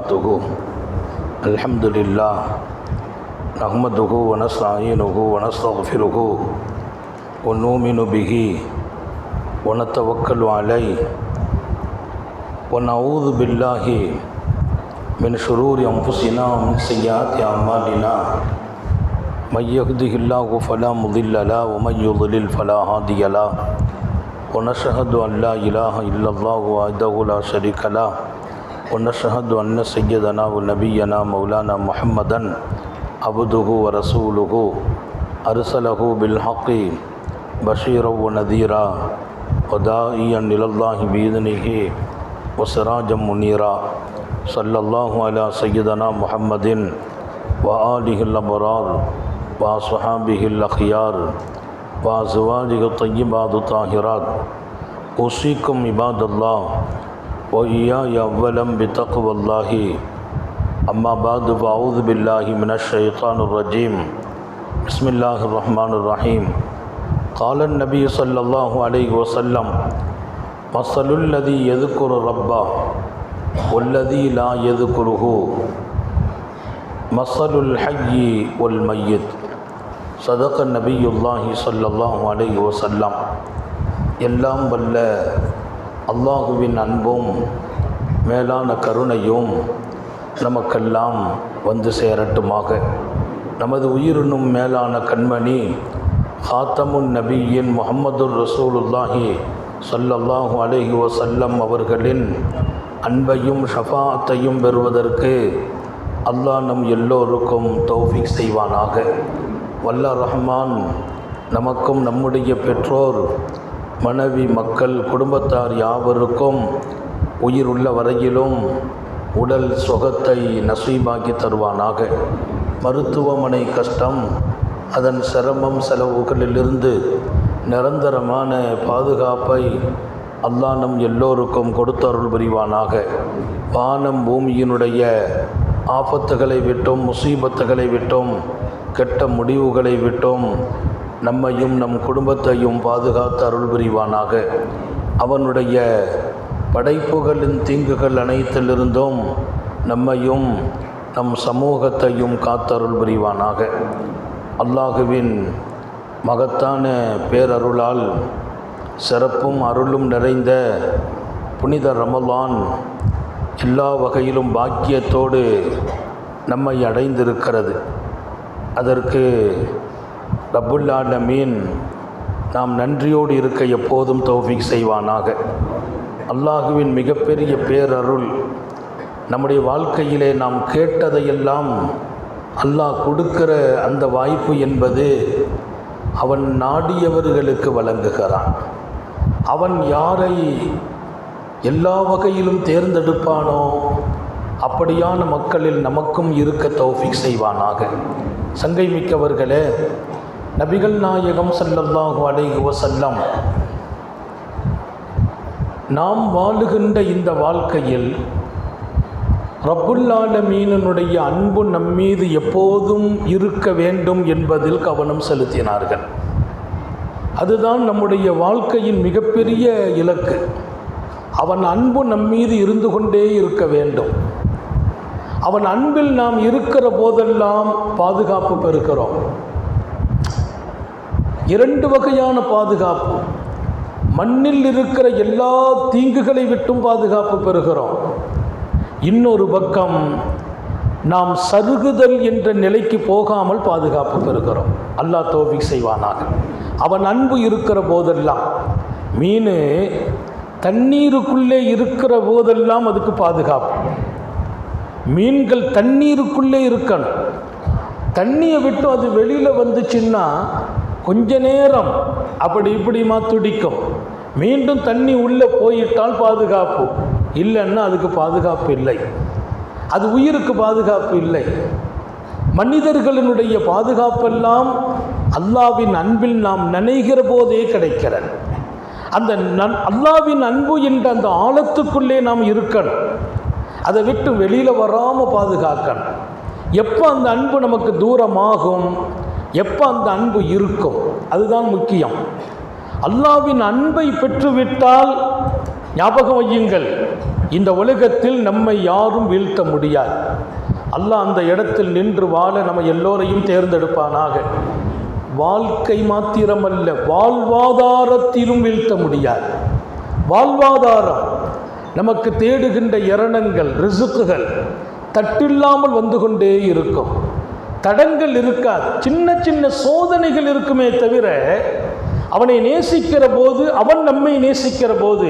वबरकातुहु अल्हम्दुलिल्लाह नहमदुहु व नस्तईनुहु व नस्तगफिरुहु व नुमिनु बिही व नतवक्कलु अलैहि व नऊज़ु बिल्लाहि मिन शुरूरि अनफुसिना व मिन सय्यिआति अअमालिना मन यहदिहिल्लाहु फला मुदिल्ल लहु व मन युद्लिल फला हादिय लहु व नशहदु अन ला इलाहा इल्लल्लाहु वहदहु ला शरीका लहु व नशहदु अन्न सय्यदना व नबियना मौलाना मुहम्मदन अब्दुहु व रसूलुहु अरसलहु बिल हक़्क़ि बशीरन व नज़ीरा व दाइयन इलल्लाहि बिइज़्निहि व सिराजम मुनीरा सल्लल्लाहु अला सय्यदना मुहम्मदिन व आलिहिल अबरार व अस्हाबिहिल अख़यार व अज़वाजिहि तय्यिबात ताहिरात उसीकुम इबादल्लाह व इय्याया अव्वलन बितक़वल्लाहि अम्मा बाद फ़अऊज़ु बिल्लाहि मिनश शैतानिर रजीम बिस्मिल्लाहिर रहमानिर रहीम क़ाल नबी सल्लल्लाहु अलैहि वसल्लम मसलुल लज़ी यज़कुरु रब्बह वल्लज़ी ला यज़कुरुहु मसलुल हय्यि वल मय्यित सदक़ नबियुल्लाहि सल्लल्लाहु अलैहि वसल्लम। எல்லாம் வல்ல அல்லாஹுவின் அன்பும் மேலான கருணையும் நமக்கெல்லாம் வந்து சேரட்டுமாக. நமது உயிரினும் மேலான கண்மணி ஹாத்தமுன் நபியின் முஹம்மதுர் ரசூலுல்லாஹி ஸல்லல்லாஹு அலைஹி வஸல்லம் அவர்களின் அன்பையும் ஷஃபாஅத்தையும் பெறுவதற்கு அல்லாஹ் நம் எல்லோருக்கும் தௌஃபீக் செய்வானாக. வல்ல ரஹ்மான் நமக்கும் நம்முடைய பெற்றோர் மனைவி மக்கள் குடும்பத்தார் யாவருக்கும் உயிர் உள்ள வரையிலும் உடல் சுகத்தை நசீபாக்கி தருவானாக. மருத்துவமனை கஷ்டம் அதன் சிரமம் செலவுகளிலிருந்து நிரந்தரமான பாதுகாப்பை அல்லாஹ் நம் எல்லோருக்கும் கொடுத்தருள் புரிவானாக. வானம் பூமியினுடைய ஆபத்துகளை விட்டும் முசீபத்துகளை விட்டும் கெட்ட முடிவுகளை விட்டும் நம்மையும் நம் குடும்பத்தையும் பாதுகாத்து அருள் புரிவானாக. அவனுடைய படைப்புகளின் தீங்குகள் அனைத்திலிருந்தும் நம்மையும் நம் சமூகத்தையும் காத்தருள் புரிவானாக. அல்லாஹுவின் மகத்தான பேரருளால் சிறப்பும் அருளும் நிறைந்த புனித ரமலான் எல்லா வகையிலும் பாக்கியத்தோடு நம்மை அடைந்திருக்கிறது. அதற்கு ரப்புல் ஆலமீன் நாம் நன்றியோடு இருக்க எப்போதும் தௌஃபீக் செய்வானாக. அல்லாஹுவின் மிகப்பெரிய பேரருள் நம்முடைய வாழ்க்கையிலே நாம் கேட்டதையெல்லாம் அல்லாஹ் கொடுக்கிற அந்த வாய்ப்பு என்பது அவன் நாடியவர்களுக்கு வழங்குகிறான். அவன் யாரை எல்லா வகையிலும் தேர்ந்தெடுப்பானோ அப்படியான மக்களில் நமக்கும் இருக்க தௌஃபீக் செய்வானாக. சங்கை மிக்கவர்களே, நபிகள் நாயகம் ஸல்லல்லாஹு அலைஹி வஸல்லம் நாம் வாழுகின்ற இந்த வாழ்க்கையில் ரப்புல் ஆலமீனுடைய அன்பு நம்மீது எப்போதும் இருக்க வேண்டும் என்பதில் கவனம் செலுத்தினார்கள். அதுதான் நம்முடைய வாழ்க்கையின் மிகப்பெரிய இலக்கு. அவன் அன்பு நம்மீது இருந்து கொண்டே இருக்க வேண்டும். அவன் அன்பில் நாம் இருக்கிற போதெல்லாம் பாதுகாப்பு பெறுகிறோம். இரண்டு வகையான பாதுகாப்பு. மண்ணில் இருக்கிற எல்லா தீங்குகளை விட்டும் பாதுகாப்பு பெறுகிறோம். இன்னொரு பக்கம் நாம் சருகுதல் என்ற நிலைக்கு போகாமல் பாதுகாப்பு பெறுகிறோம். அல்லாஹ் தௌஃபீக் செய்வானாக. அவன் அன்பு இருக்கிற போதெல்லாம், மீன் தண்ணீருக்குள்ளே இருக்கிற போதெல்லாம் அதுக்கு பாதுகாப்பு. மீன்கள் தண்ணீருக்குள்ளே இருக்கணும். தண்ணியை விட்டு அது வெளியில் வந்துச்சுன்னா கொஞ்ச நேரம் அப்படி இப்படிமா துடிக்கும். மீண்டும் தண்ணி உள்ளே போயிட்டால் பாதுகாப்பு, இல்லைன்னா அதுக்கு பாதுகாப்பு இல்லை. அது உயிருக்கு பாதுகாப்பு இல்லை. மனிதர்களினுடைய பாதுகாப்பெல்லாம் அல்லாவின் அன்பில் நாம் நினைக்கிற போதே கிடைக்கிறது. அந்த அல்லாவின் அன்பு என்ற அந்த ஆழத்துக்குள்ளே நாம் இருக்கணும். அதை விட்டு வெளியில் வராமல் பாதுகாக்கணும். எப்போ அந்த அன்பு நமக்கு தூரமாகும், எப்போ அந்த அன்பு இருக்கும், அதுதான் முக்கியம். அல்லாவின் அன்பை பெற்றுவிட்டால் ஞாபகம் வையுங்கள், இந்த உலகத்தில் நம்மை யாரும் வீழ்த்த முடியாது. அல்லாஹ் அந்த இடத்தில் நின்று வாழ நம்ம எல்லோரையும் தேர்ந்தெடுப்பானாக. வாழ்க்கை மாத்திரமல்ல, வாழ்வாதாரத்திலும் வீழ்த்த முடியாது. வாழ்வாதாரம் நமக்கு தேடுகின்ற இரணங்கள், ரிசுக்குகள் தட்டில்லாமல் வந்து கொண்டே இருக்கும். தடங்கள் இருக்காது. சின்ன சின்ன சோதனைகள் இருக்குமே தவிர, அவனை நேசிக்கிற போது, அவன் நம்மை நேசிக்கிற போது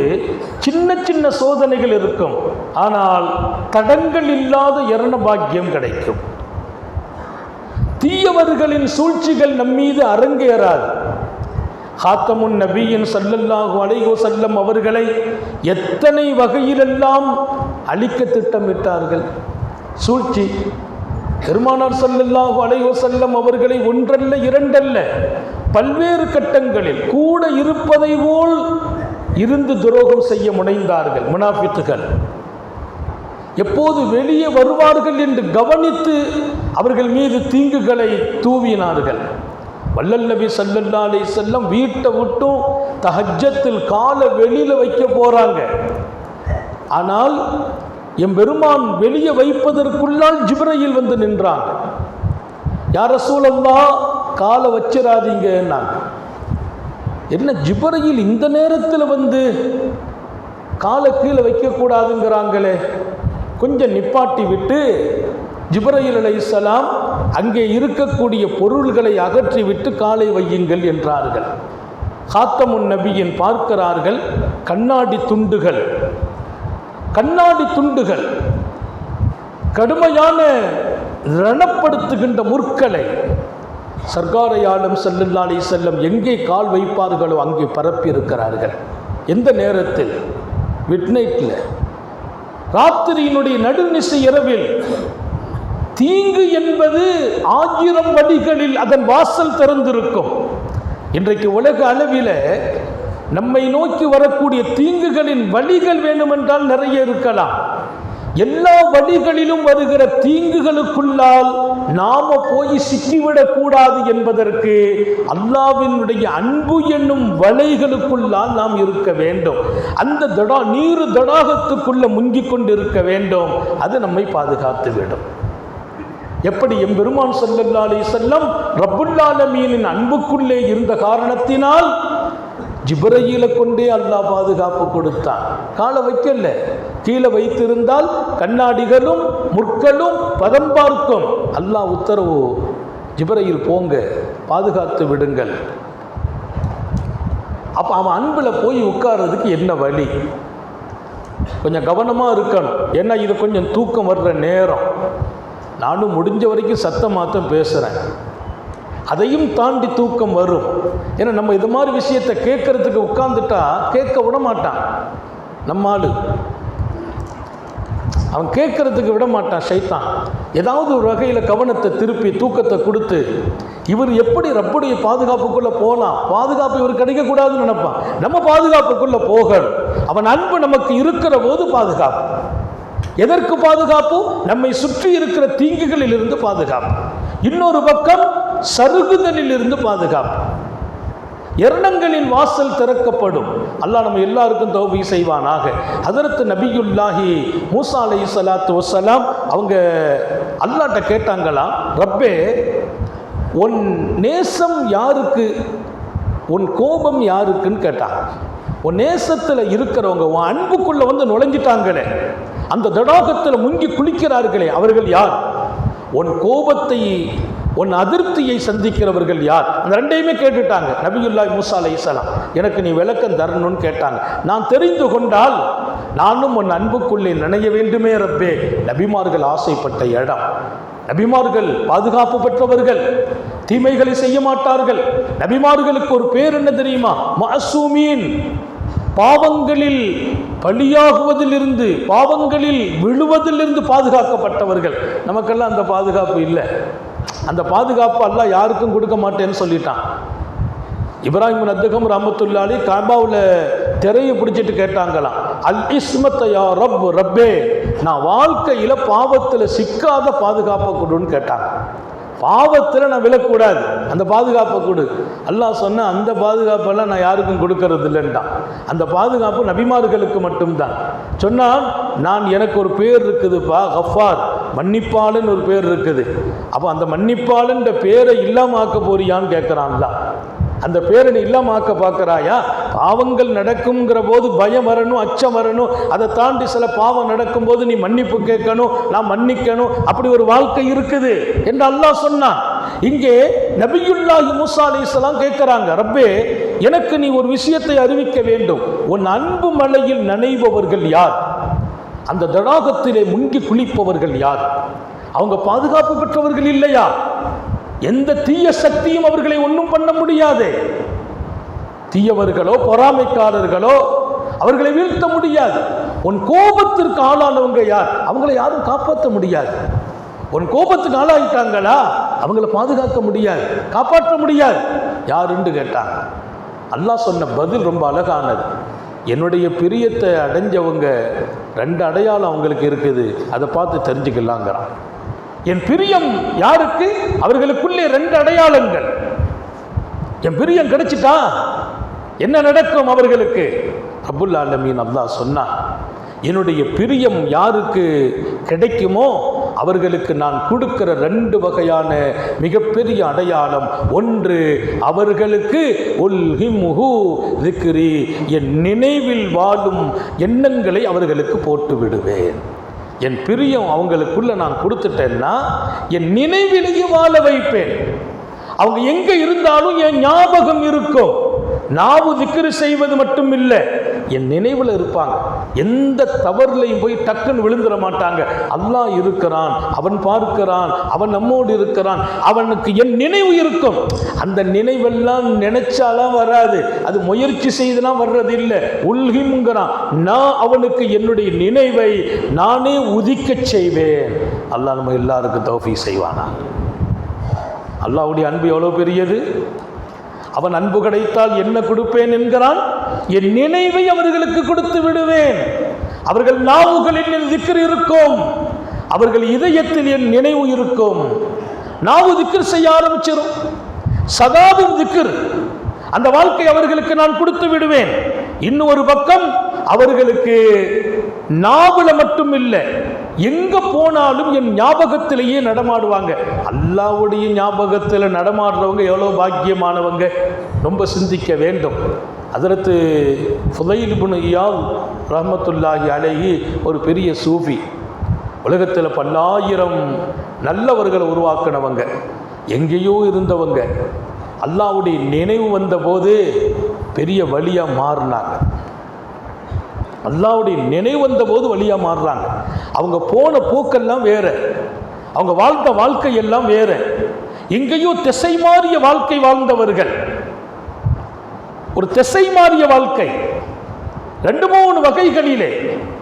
சின்ன சின்ன சோதனைகள் இருக்கும். ஆனால் தடங்கள் இல்லாத இரண பாக்கியம் கிடைக்கும். தீயவர்களின் சூழ்ச்சிகள் நம்மீது அரங்கேறாது. ஹாத்தமுன் நபியின் ஸல்லல்லாஹு அலைஹி வஸல்லம் அவர்களை எத்தனை வகையிலெல்லாம் அழிக்க திட்டமிட்டார்கள். சூழ்ச்சி. பெருமானார் ஸல்லல்லாஹு அலைஹி வஸல்லம் அவர்களை ஒன்றல்ல இரண்டல்ல பல்வேறு கட்டங்களில் கூட இருப்பதை போல் இருந்து துரோகம் செய்ய முனைந்தார்கள் முனாஃபிக்குகள். எப்போது வெளியே வருவார்கள் என்று கவனித்து அவர்கள் மீது தீங்குகளை தூவினார்கள். வல்லல் நபி ஸல்லல்லாஹு அலைஹி வஸல்லம் வீட்டை விட்டும் தஹஜ்ஜத்தில் காலை வெளியில வைக்க போறாங்க. ஆனால் எம் பெருமான் வெளியே வைப்பதற்குள்ளால் ஜிப்ரீல் வந்து நின்றாங்க. யா ரசூலல்லாஹ், காலை வச்சிடாதீங்க. என்ன ஜிப்ரீல் இந்த நேரத்தில் வந்து காலை கீழே வைக்கக்கூடாதுங்கிறாங்களே, கொஞ்சம் நிப்பாட்டி விட்டு ஜிப்ரீல் அலைஹிஸ்ஸலாம் அங்கே இருக்கக்கூடிய பொருள்களை அகற்றிவிட்டு காலை வையுங்கள் என்றார்கள். ஹாத்தமுன் நபியின் பார்க்கிறார்கள் கண்ணாடி துண்டுகள், கடுமையான ரணப்படுத்துகின்ற முற்களை சர்க்காரை ஆலம் ஸல்லல்லாஹு அலைஹி வஸல்லம் எங்கே கால் வைப்பார்களோ அங்கே பரப்பி இருக்கிறார்கள். எந்த நேரத்தில்? மிட்நைட்டில், ராத்திரியினுடைய நடுநிசி இரவில். தீங்கு என்பது 1000 வழிகளில் அதன் வாசல் திறந்திருக்கும். இன்றைக்கு உலக அளவில் நம்மை நோக்கி வரக்கூடிய தீங்குகளின் வழிகள் வேண்டுமென்றால் நிறைய இருக்கலாம். எல்லா வழிகளிலும் வருகிற தீங்குகளுக்குள்ளால் நாம போய் சிக்கிவிடக் கூடாது என்பதற்கு அல்லாஹ்வினுடைய அன்பு என்னும் வலைகளுக்குள்ளால் நாம் இருக்க வேண்டும். அந்த நீர் தடாகத்துக்குள்ள முங்கிக் கொண்டு இருக்க வேண்டும். அது நம்மை பாதுகாத்து விடும். எப்படி எம்பெருமான் ஸல்லல்லாஹு அலைஹி வஸல்லம் ரப்புல் ஆலமீனின் அன்புக்குள்ளே இருந்த காரணத்தினால் ஜிப்ரீலை கொண்டே அல்லாஹ் பாதுகாப்பு கொடுத்தான். காலை வைக்கல, கீழே வைத்திருந்தால் கண்ணாடிகளும் முற்களும் பதம் பார்க்கும். அல்லாஹ் உத்தரவு, ஜிப்ரீல் போங்க, பாதுகாத்து விடுங்கள். அப்போ அவன் அன்பில் போய் உட்கார்றதுக்கு என்ன வழி? கொஞ்சம் கவனமாக இருக்கணும். ஏன்னா இது கொஞ்சம் தூக்கம் வர்ற நேரம். நானும் முடிஞ்ச வரைக்கும் சத்தமாத்தான் பேசுகிறேன். அதையும் தாண்டி தூக்கம் வரும். ஏன்னா நம்ம இது மாதிரி விஷயத்தை கேட்கறதுக்கு உட்கார்ந்துட்டா கேட்க விட மாட்டான். நம்ம ஆளு அவன் கேட்கறதுக்கு விட மாட்டான். ஷைத்தான் ஏதாவது ஒரு வகையில் கவனத்தை திருப்பி தூக்கத்தை கொடுத்து இவர் எப்படி ரப்புடைய பாதுகாப்புக்குள்ளே போகலாம், பாதுகாப்பு இவர் கிடைக்கக்கூடாதுன்னு நினைப்பான். நம்ம பாதுகாப்புக்குள்ளே போகணும். அவன் அன்பு நமக்கு இருக்கிற போது பாதுகாப்பு. எதற்கு பாதுகாப்பு? நம்மை சுற்றி இருக்கிற தீங்குகளில் இருந்து பாதுகாப்பு. இன்னொரு பக்கம் சருகுதலில் இருந்து பாதுகாப்பு. எரணங்களின் வாசல் திறக்கப்படும். அல்லாஹ் நம்ம எல்லாருக்கும் தௌபீக் செய்வானாக. ஹதரத் நபியுல்லாஹி மூசா அலைஹிஸ்ஸலாத்து வஸ்ஸலாம் அவங்க அல்லாஹ்ட்ட கேட்டாங்களாம், ரப்பே, உன் நேசம் யாருக்கு, உன் கோபம் யாருக்குன்னு கேட்டாங்க. உன் நேசத்தில் இருக்கிறவங்க, உன் அன்புக்குள்ள வந்து நுழைஞ்சிட்டாங்களே, அந்த தடாகத்தில் முங்கி குளிக்கிறார்களே, அவர்கள் யார்? உன் கோபத்தை, உன் அதிருப்தியை சந்திக்கிறவர்கள் யார்? அந்த ரெண்டையுமே கேட்டுட்டாங்க. நபியுல்லாஹி மூசா அலைஹிஸ்ஸலாம், எனக்கு நீ விளக்கம் தரணும்னு கேட்டாங்க. நான் தெரிந்து கொண்டால் நானும் உன் அன்புக்குள்ளே நினைய வேண்டுமே ரப்பே. நபிமார்கள் ஆசைப்பட்ட இடம். நபிமார்கள் பாதுகாப்பு பெற்றவர்கள், தீமைகளை செய்ய மாட்டார்கள். நபிமார்களுக்கு ஒரு பேர் என்ன தெரியுமா? மஅசூமீன். பாவங்களில் பலியாகுவதிலிருந்து, பாவங்களில் விழுவதிலிருந்து பாதுகாக்கப்பட்டவர்கள். நமக்கெல்லாம் அந்த பாதுகாப்பு இல்லை. அந்த பாதுகாப்பு அல்லாஹ் யாருக்கும் கொடுக்க மாட்டேன்னு சொல்லிட்டான். இப்ராஹிம் அத்ஹம் ரஹ்மத்துல்லாஹி அலைஹி காபாவில் திரையை பிடிச்சிட்டு கேட்டாங்களாம், அல் இஸ்மத்த யா ரப், ரப்பே, நான் வாழ்க்கையில் பாவத்தில் சிக்காத பாதுகாப்பை கொடுன்னு கேட்டாங்க. பாவத்தில் நான் விழக்கூடாது, அந்த பாதுகாப்பை கொடு. அல்லாஹ் சொன்ன அந்த பாதுகாப்பெல்லாம் நான் யாருக்கும் கொடுக்கறது இல்லைன்ட்டான். அந்த பாதுகாப்பு நபிமார்களுக்கு மட்டும்தான். சொன்னால் நான் எனக்கு ஒரு பேர் இருக்குதுப்பா, கஃபார், மன்னிப்பாளன் ஒரு பேர் இருக்குது. அப்போ அந்த மன்னிப்பாளன்ற பேரை இல்லாமல் ஆக்க போறியான்னு கேட்குறான்ல. அந்த பேரை நீ இல்லாமல் ஆக்க பார்க்குறாயா? பாவங்கள் நடக்குங்கிற போது பயம் வரணும், அச்சம் வரணும். அதை தாண்டி சில பாவம் நடக்கும்போது நீ மன்னிப்பு கேட்கணும், நான் மன்னிக்கணும். அப்படி ஒரு வாழ்க்கை இருக்குது என்று அல்லாஹ் சொன்னான். இங்கே நபியுல்லாஹி மூஸா அலைஹிஸ்ஸலாம் கேட்குறாங்க, ரப்பே எனக்கு நீ ஒரு விஷயத்தை அறிவிக்க வேண்டும். உன் அன்பு மலையில் நனைபவர்கள் யார்? அந்த தடாகத்திலே முங்கி குளிப்பவர்கள் யார்? அவங்க பாதுகாப்பு பெற்றவர்கள் இல்லையா? எந்த தீய சக்தியும் அவர்களை ஒன்றும் பண்ண முடியாது. தீயவர்களோ பொறாமைக்காரர்களோ அவர்களை வீழ்த்த முடியாது. உன் கோபத்திற்கு ஆளானவங்க யார்? அவங்களை யாரும் காப்பாற்ற முடியாது. உன் கோபத்துக்கு ஆளாயிட்டாங்களா? அவங்களை பாதுகாக்க முடியாது, காப்பாற்ற முடியாது. யாருன்னு கேட்டாங்க. அல்லாஹ் சொன்ன பதில் ரொம்ப அழகானது. என்னுடைய பிரியத்தை அடைஞ்சவங்க 2 அடையாளம் அவங்களுக்கு இருக்குது, அதை பார்த்து தெரிஞ்சுக்கலாங்கிறான். என் பிரியம் யாருக்கு? அவர்களுக்குள்ளே 2 அடையாளங்கள். என் பிரியம் கிடைச்சிட்டா என்ன நடக்கும் அவர்களுக்கு? ரப்புல் ஆலமீன் அல்லாஹ் சொன்னான், என்னுடைய பிரியம் யாருக்கு கிடைக்குமோ அவர்களுக்கு நான் கொடுக்கிற 2 வகையான மிகப்பெரிய அடையாளம். ஒன்று, அவர்களுக்கு உல்ஹிமுஹு திக்ரி, என் நினைவில் வாழும் எண்ணங்களை அவர்களுக்கு போட்டு விடுவேன். என் பிரியம் அவங்களுக்குள்ள நான் கொடுத்துட்டேன்னா என் நினைவிலேயே வாழ வைப்பேன். அவங்க எங்க இருந்தாலும் என் ஞாபகம் இருக்கும். நாவு திக்ரு செய்வது மட்டும் இல்லை, என் நினைவில் இருப்பாங்க. எந்த தவறுலையும் போய் டக்குன்னு விழுந்துட மாட்டாங்க. அல்லாஹ் இருக்கிறான், அவன் பார்க்கிறான், அவன் நம்மோடு இருக்கிறான், அவனுக்கு என் நினைவு இருக்கும். அந்த நினைவெல்லாம் நினைச்சாலாம் வராது, அது முயற்சி செய்துலாம் வர்றது இல்லை. உல்ஹிம்ங்கிறான், நான் அவனுக்கு என்னுடைய நினைவை நானே உதிக்க செய்வேன். அல்லாஹ் நம்ம எல்லாருக்கும் தௌஃபீக் செய்வானா? அல்லாஹ்வுடைய அன்பு எவ்வளோ பெரியது! அவன் அன்பு கிடைத்தால் என்ன கொடுப்பேன் என்கிறான்? என் நினைவை அவர்களுக்கு கொடுத்து விடுவேன். அவர்கள் நாவுகளில் என் திக்ர் இருக்கும், அவர்கள் இதயத்தில் என் நினைவு இருக்கும். நாவு திக்ர் செய்ய ஆரம்பிச்சிடும், சதாவும் திக்ர், அந்த வாழ்க்கை அவர்களுக்கு நான் கொடுத்து விடுவேன். இன்னொரு பக்கம் அவர்களுக்கு நாவல மட்டும் இல்லை, எங்க போனாலும் என் ஞாபகத்திலேயே நடமாடுவாங்க. அல்லாஹ்வுடைய ஞாபகத்தில் நடமாடுறவங்க எவ்வளோ பாக்கியமானவங்க, ரொம்ப சிந்திக்க வேண்டும். ஹஜ்ரத் ஃபுதைல் இப்னு இயாத் ரஹ்மத்துல்லாஹி அலைஹி ஒரு பெரிய சூஃபி, உலகத்தில் 10,000 நல்லவர்களை உருவாக்கினவங்க, எங்கேயோ இருந்தவங்க. அல்லாஹ்வுடைய நினைவு வந்தபோது பெரிய வழியாக மாறினாங்க. அல்லாஹ்வுடைய நினைவு வந்த போது வழியாக மாறுறாங்க. அவங்க போன போக்கெல்லாம் வேற, அவங்க வாழ்ந்த வாழ்க்கையெல்லாம் வேற. எங்கேயோ திசை மாறிய வாழ்க்கை வாழ்ந்தவர்கள், ஒரு திசை மாறிய வாழ்க்கை. 2-3 வகைகளிலே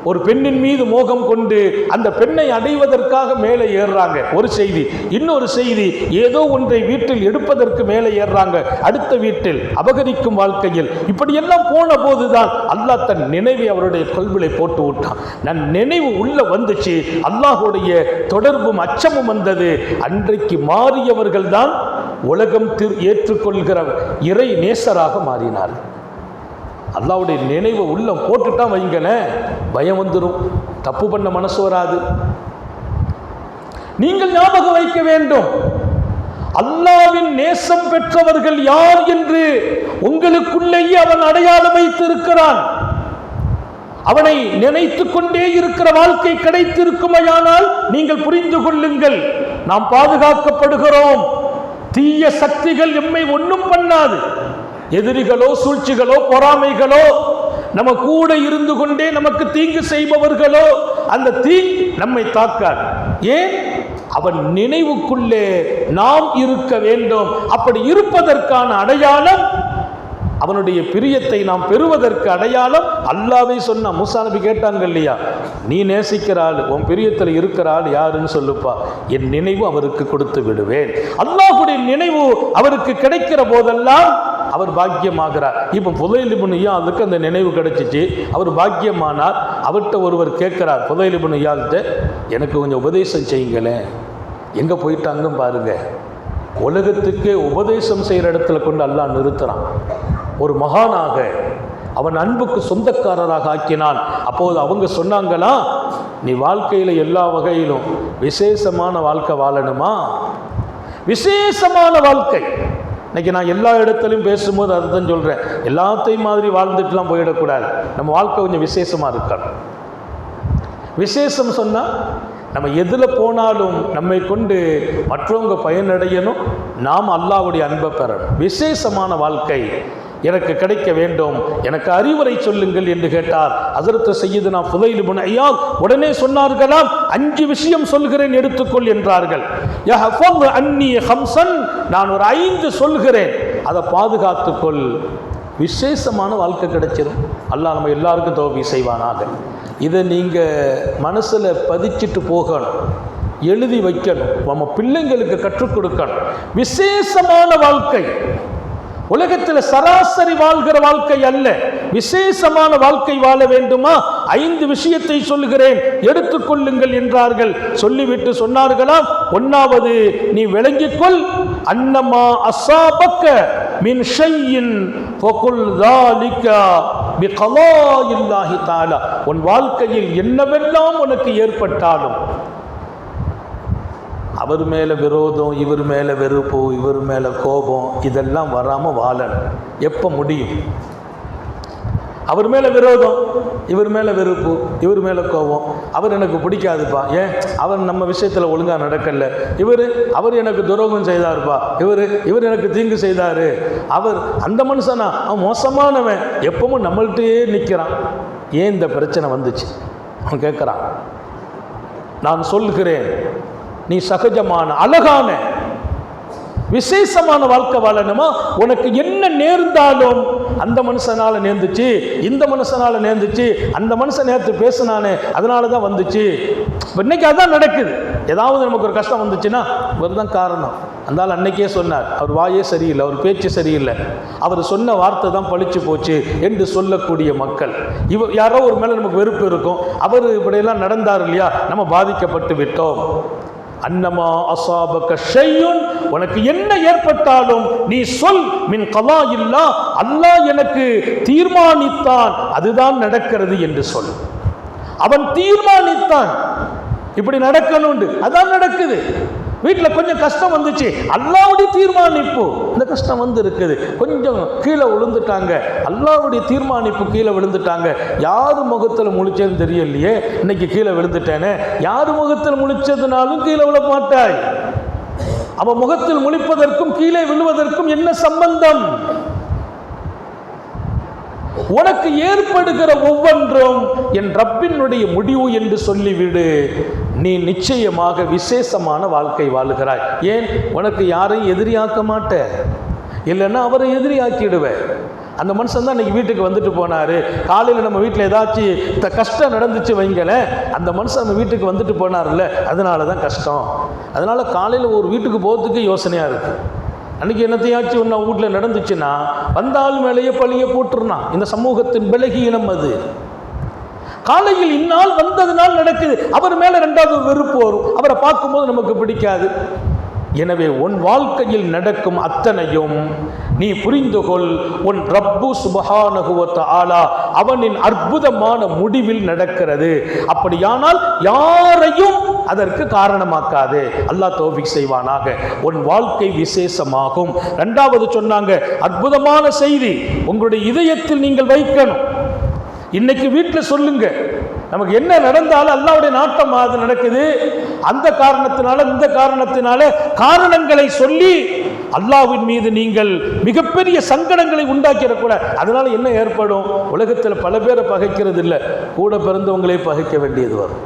ஒரு பெண்ணின் மீது மோகம் கொண்டு அந்த பெண்ணை அடைவதற்காக மேலே ஏறுறாங்க, ஒரு செய்தி. இன்னொரு செய்தி, ஏதோ ஒன்றை வீட்டில் எடுப்பதற்கு மேலே ஏறுறாங்க, அடுத்த வீட்டில் அபகரிக்கும் வாழ்க்கையில். இப்படியெல்லாம் போன போதுதான் அல்லாஹ் தன் நினைவை அவருடைய கல்விலை போட்டு விட்டான். நான் நினைவு உள்ள வந்துச்சு, அல்லாஹுடைய தொடர்பும் அச்சமும் வந்தது. அன்றைக்கு மாறியவர்கள் தான் உலகம் ஏற்றுக்கொள்கிற இறை நேசராக மாறினார். அல்லாஹ்வுடைய நினைவை உள்ள போட்டுட்டா வைங்களேன், பயம் வந்துடும், தப்பு பண்ண மனசு வராது. நீங்கள் ஞாபகம் வைக்க வேண்டும், அல்லாஹ்வின் நேசம் பெற்றவர்கள் யார் என்று உங்களுக்குள்ளேயே அவன் அடையாளம் வைத்திருக்கிறான். அவனை நினைத்து கொண்டே இருக்கிற வாழ்க்கை கிடைத்திருக்குமையானால் நீங்கள் புரிந்து கொள்ளுங்கள், நாம் பாதுகாக்கப்படுகிறோம். தீய சக்திகள் எம்மை ஒன்றும் பண்ணாது. எதிரிகளோ சூழ்ச்சிகளோ பொறாமைகளோ நம்ம கூட இருந்து கொண்டே நமக்கு தீங்கு செய்பவர்களோ அந்த தீங்கு நம்மை தாக்காது. ஏன்? அவன் நினைவுக்குள்ளே நாம் இருக்க வேண்டும். அப்படி இருப்பதற்கான அடையாளம், அவனுடைய பிரியத்தை நாம் பெறுவதற்கு அடையாளம் அல்லாஹ்வே சொன்னா. மூசா நபி கேட்டாங்க இல்லையா, நீ நேசிக்கிற ஆள், உன் பிரியத்தில் இருக்கிற ஆள் யாருன்னு சொல்லுப்பா. என் நினைவு அவருக்கு கொடுத்து விடுவேன். அல்லாஹ்வுடைய நினைவு அவருக்கு கிடைக்கிற போதெல்லாம் அவர் பாக்கியமாகிறார். இப்போ ஃபுதைல் இப்னு இயாதுக்கு அந்த நினைவு கிடைச்சிச்சு, அவர் பாக்கியமானார். அவர்கிட்ட ஒருவர் கேட்கிறார், ஃபுதைல் இப்னு இயாதுட்ட, எனக்கு கொஞ்சம் உபதேசம் செய்யுங்களேன், எங்கே போயிட்டாங்க பாருங்க. உலகத்துக்கே உபதேசம் செய்கிற இடத்துல கொண்டு அல்லாஹ் நிறுத்துறான். ஒரு மகானாக அவன் அன்புக்கு சொந்தக்காரராக ஆக்கினான். அப்போது அவங்க சொன்னாங்களா, நீ வாழ்க்கையில் எல்லா வகையிலும் விசேஷமான வாழ்க்கை வாழணுமா? விசேஷமான வாழ்க்கை. இன்னைக்கு நான் எல்லா இடத்துலையும் பேசும்போது அதை தான் சொல்கிறேன். எல்லாத்தையும் மாதிரி வாழ்ந்துட்டுலாம் போயிடக்கூடாது. நம்ம வாழ்க்கை கொஞ்சம் விசேஷமாக இருக்கணும். விசேஷம் சொன்னால் நம்ம எதில் போனாலும் நம்மை கொண்டு மற்றவங்க பயனடையணும், நாம் அல்லாஹ்வுடைய அன்பை பெறணும். விசேஷமான வாழ்க்கை எனக்கு கிடைக்க வேண்டும், எனக்கு அறிவுரை சொல்லுங்கள் என்று கேட்டார். ஹஸரத் சய்யிதுனா ஃபுதைல் இப்னு ஐயாத் உடனே சொன்னார்களாம், 5 விஷயம் சொல்கிறேன் எடுத்துக்கொள் என்றார்கள். யஹ்ஃபஸ் அன்னி ஹம்சன், நான் ஒரு 5 சொல்கிறேன், அதை பாதுகாத்துக்கொள். விசேஷமான வாழ்க்கை கிடைச்சிடும். அல்லாஹ் நம்ம எல்லாருக்கும் தௌஃபீக் செய்வானாக. இதை நீங்கள் மனசில் பதிச்சிட்டு போகணும், எழுதி வைக்கணும், நம்ம பிள்ளைங்களுக்கு கற்றுக் கொடுக்கணும். விசேஷமான வாழ்க்கை உலகத்தில் சராசரி வாழ்கிற வாழ்க்கை அல்ல, விசேஷமான வாழ்க்கை வாழ வேண்டுமா? 5 விஷயத்தை சொல்லுகிறேன், எடுத்துக்கொள்ளுங்கள் என்றார்கள். சொல்லிவிட்டு சொன்னார்களாம், 1வது நீ விளங்கிக்கொள், அன்னமா அஸாபக்க மின் ஷையின் ஃபகுல் ذلك بقضاء الله تعالى. உன் வாழ்க்கையில் என்னவெல்லாம் உனக்கு ஏற்பட்டாலும், அவர் மேலே விரோதம், இவர் மேலே வெறுப்பு, இவர் மேலே கோபம், இதெல்லாம் வராமல் வாழணும். எப்போ முடியும்? அவர் மேலே விரோதம், இவர் மேலே வெறுப்பு, இவர் மேலே கோபம், அவர் எனக்கு பிடிக்காதுப்பா, ஏன் அவர் நம்ம விஷயத்தில் ஒழுங்காக நடக்கலை, அவர் எனக்கு துரோகம் செய்தார்ப்பா, இவர் எனக்கு தீங்கு செய்தார், அவர் அந்த மனுஷனா, அவன் மோசமானவன், எப்பவும் நம்மள்கிட்டயே நிற்கிறான். ஏன் இந்த பிரச்சனை வந்துச்சு? அவன் கேட்குறான். நான் சொல்கிறேன், நீ சகஜமான அழகான விசேஷமான வாழ்க்கை வாழணுமா? உனக்கு என்ன நேர்ந்தாலும், அந்த மனுஷனால நேர்ந்துச்சு, இந்த மனுஷனால நேர்ந்துச்சு, அந்த மனுஷன் நேற்று பேசினானே அதனால தான் வந்துச்சு. இன்னைக்கு அதான் நடக்குது. ஏதாவது நமக்கு ஒரு கஷ்டம் வந்துச்சுன்னா இவர் தான் காரணம். அந்த அன்னைக்கே சொன்னார், அவர் வாயே சரியில்லை, அவர் பேச்சு சரியில்லை, அவர் சொன்ன வார்த்தை தான் பழிச்சு போச்சு என்று சொல்லக்கூடிய மக்கள். யாரோ ஒரு மேலே நமக்கு வெறுப்பு இருக்கும், அவர் இப்படியெல்லாம் நடந்தார் இல்லையா, நம்ம பாதிக்கப்பட்டு விட்டோம். அன்னமா அஸாபக ஷையுன், உனக்கு என்ன ஏற்பட்டாலும் நீ சொல், மின் கலா இல்லா, அல்லாஹ் எனக்கு தீர்மானித்தான், அதுதான் நடக்கிறது என்று சொல். அவன் தீர்மானித்தான் இப்படி நடக்கணும்னு, அதான் நடக்குது. வீட்டில் கொஞ்சம் கஷ்டம் வந்துச்சு, அல்லாஹ்வுடைய தீர்மானிப்பு, இந்த கஷ்டம் வந்து இருக்குது, கொஞ்சம் கீழே விழுந்துட்டாங்க, அல்லாஹ்வுடைய தீர்மானிப்பு கீழே விழுந்துட்டாங்க. யார் முகத்தில் முழிச்சேன்னு தெரியலையே, இன்னைக்கு கீழே விழுந்துட்டேனே, யார் முகத்தில் முழிச்சதுனாலும் கீழே விழ மாட்டாய். அவன் முகத்தில் முழிப்பதற்கும் கீழே விழுவதற்கும் என்ன சம்பந்தம்? உனக்கு ஏற்படுகிற ஒவ்வொன்றும் என் ரப்பினுடைய முடிவு என்று சொல்லிவிடு. நீ நிச்சயமாக விசேஷமான வாழ்க்கை வாழுகிறாய். ஏன்? உனக்கு யாரையும் எதிரியாக்க மாட்ட, இல்லைன்னா அவரை எதிரியாக்கிடுவேன். அந்த மனுஷன் தான் இன்னைக்கு வீட்டுக்கு வந்துட்டு போனார். காலையில் நம்ம வீட்டில் ஏதாச்சும் கஷ்டம் நடந்துச்சு வைங்களேன், அந்த மனுஷன் நம்ம வீட்டுக்கு வந்துட்டு போனார்ல, அதனால தான் கஷ்டம். அதனால் காலையில் ஒரு வீட்டுக்கு போகிறதுக்கு யோசனையாக இருக்குது. அன்றைக்கி என்னத்தையாச்சும் ஒன்று வீட்டில் நடந்துச்சுன்னா வந்தால் மேலேயே பழிய போட்டுருந்தான். இந்த சமூகத்தின் பலகீனம் அது. காலையில் இந்நாள் வந்ததுனால் நடக்குது, அவர் மேலே 2வது வெறுப்பு வரும், அவரை பார்க்கும்போது நமக்கு பிடிக்காது. எனவே உன் வாழ்க்கையில் நடக்கும் அத்தனையும் நீ புரிந்து கொள், உன் ரப்பு சுப்ஹானஹு வ தஆலா அவனின் அற்புதமான முடிவில் நடக்கிறது. அப்படியானால் யாரையும் அதற்கு காரணமாக்காதே. அல்லாஹ் தௌஃபீக் செய்வானாக. உன் வாழ்க்கை விசேஷமாகும். 2வது சொன்னாங்க, அற்புதமான செய்தி உங்களுடைய இதயத்தில் நீங்கள் வைக்கணும். இன்னைக்கு வீட்டில் சொல்லுங்க, நமக்கு என்ன நடந்தாலும் அல்லாஹ்வுடைய நாட்டம் அது நடக்குது, அந்த காரணத்தினால இந்த காரணத்தினால காரணங்களை சொல்லி அல்லாஹ்வின் மீது நீங்கள் மிகப்பெரிய சங்கடங்களை உண்டாக்கிடக்கூடாது. அதனால என்ன ஏற்படும்? உலகத்தில் பல பேரை பகைக்கிறது இல்லை, கூட பிறந்தவங்களே பகைக்க வேண்டியது வரும்.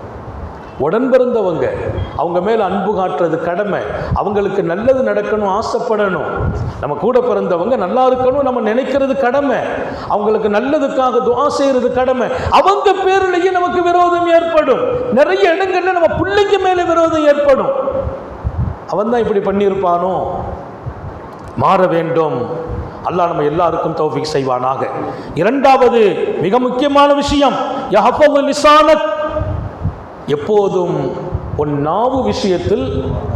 உடன் பிறந்தவங்க, அவங்க மேலே அன்பு காட்டுறது கடமை. அவங்களுக்கு நல்லது நடக்கணும், ஆசைப்படணும். நம்ம கூட பிறந்தவங்க நல்லா இருக்கணும் நம்ம நினைக்கிறது கடமை. அவங்களுக்கு நல்லதுக்காக துஆ செய்கிறது கடமை. அவங்க பேரிலேயே நமக்கு விரோதம் ஏற்படும். நிறைய இடங்கள்ல நம்ம பிள்ளைங்க மேலே விரோதம் ஏற்படும். அவன் தான் இப்படி பண்ணியிருப்பானோ, மாற வேண்டும். அல்லாஹ் நம்ம எல்லாருக்கும் தௌஃபீக் செய்வானாக. 2வது மிக முக்கியமான விஷயம், யஹ்ஃபது லிசானக், எப்போதும் உன் நாவு விஷயத்தில்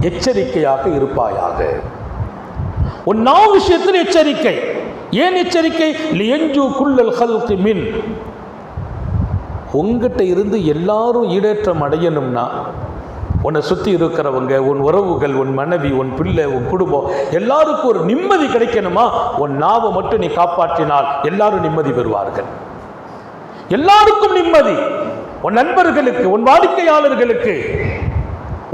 எச்சரிக்கையாக இருப்பாயாக. உன் நாவு விஷயத்தில் எச்சரிக்கை. ஏன் எச்சரிக்கை? லியஞ்சு குல்லல் ஹல்கி மின், உங்ககிட்ட இருந்து எல்லாரும் ஈடேற்றம் அடையணும்னா, உன்னை சுற்றி இருக்கிறவங்க, உன் உறவுகள், உன் மனைவி, உன் பிள்ளை, உன் குடும்பம் எல்லாருக்கும் ஒரு நிம்மதி கிடைக்கணுமா, உன் நாவை மட்டும் நீ காப்பாற்றினால் எல்லாரும் நிம்மதி பெறுவார்கள். எல்லாருக்கும் நிம்மதி. உன் நண்பர்களுக்கு, உன் வாடிக்கையாளர்களுக்கு,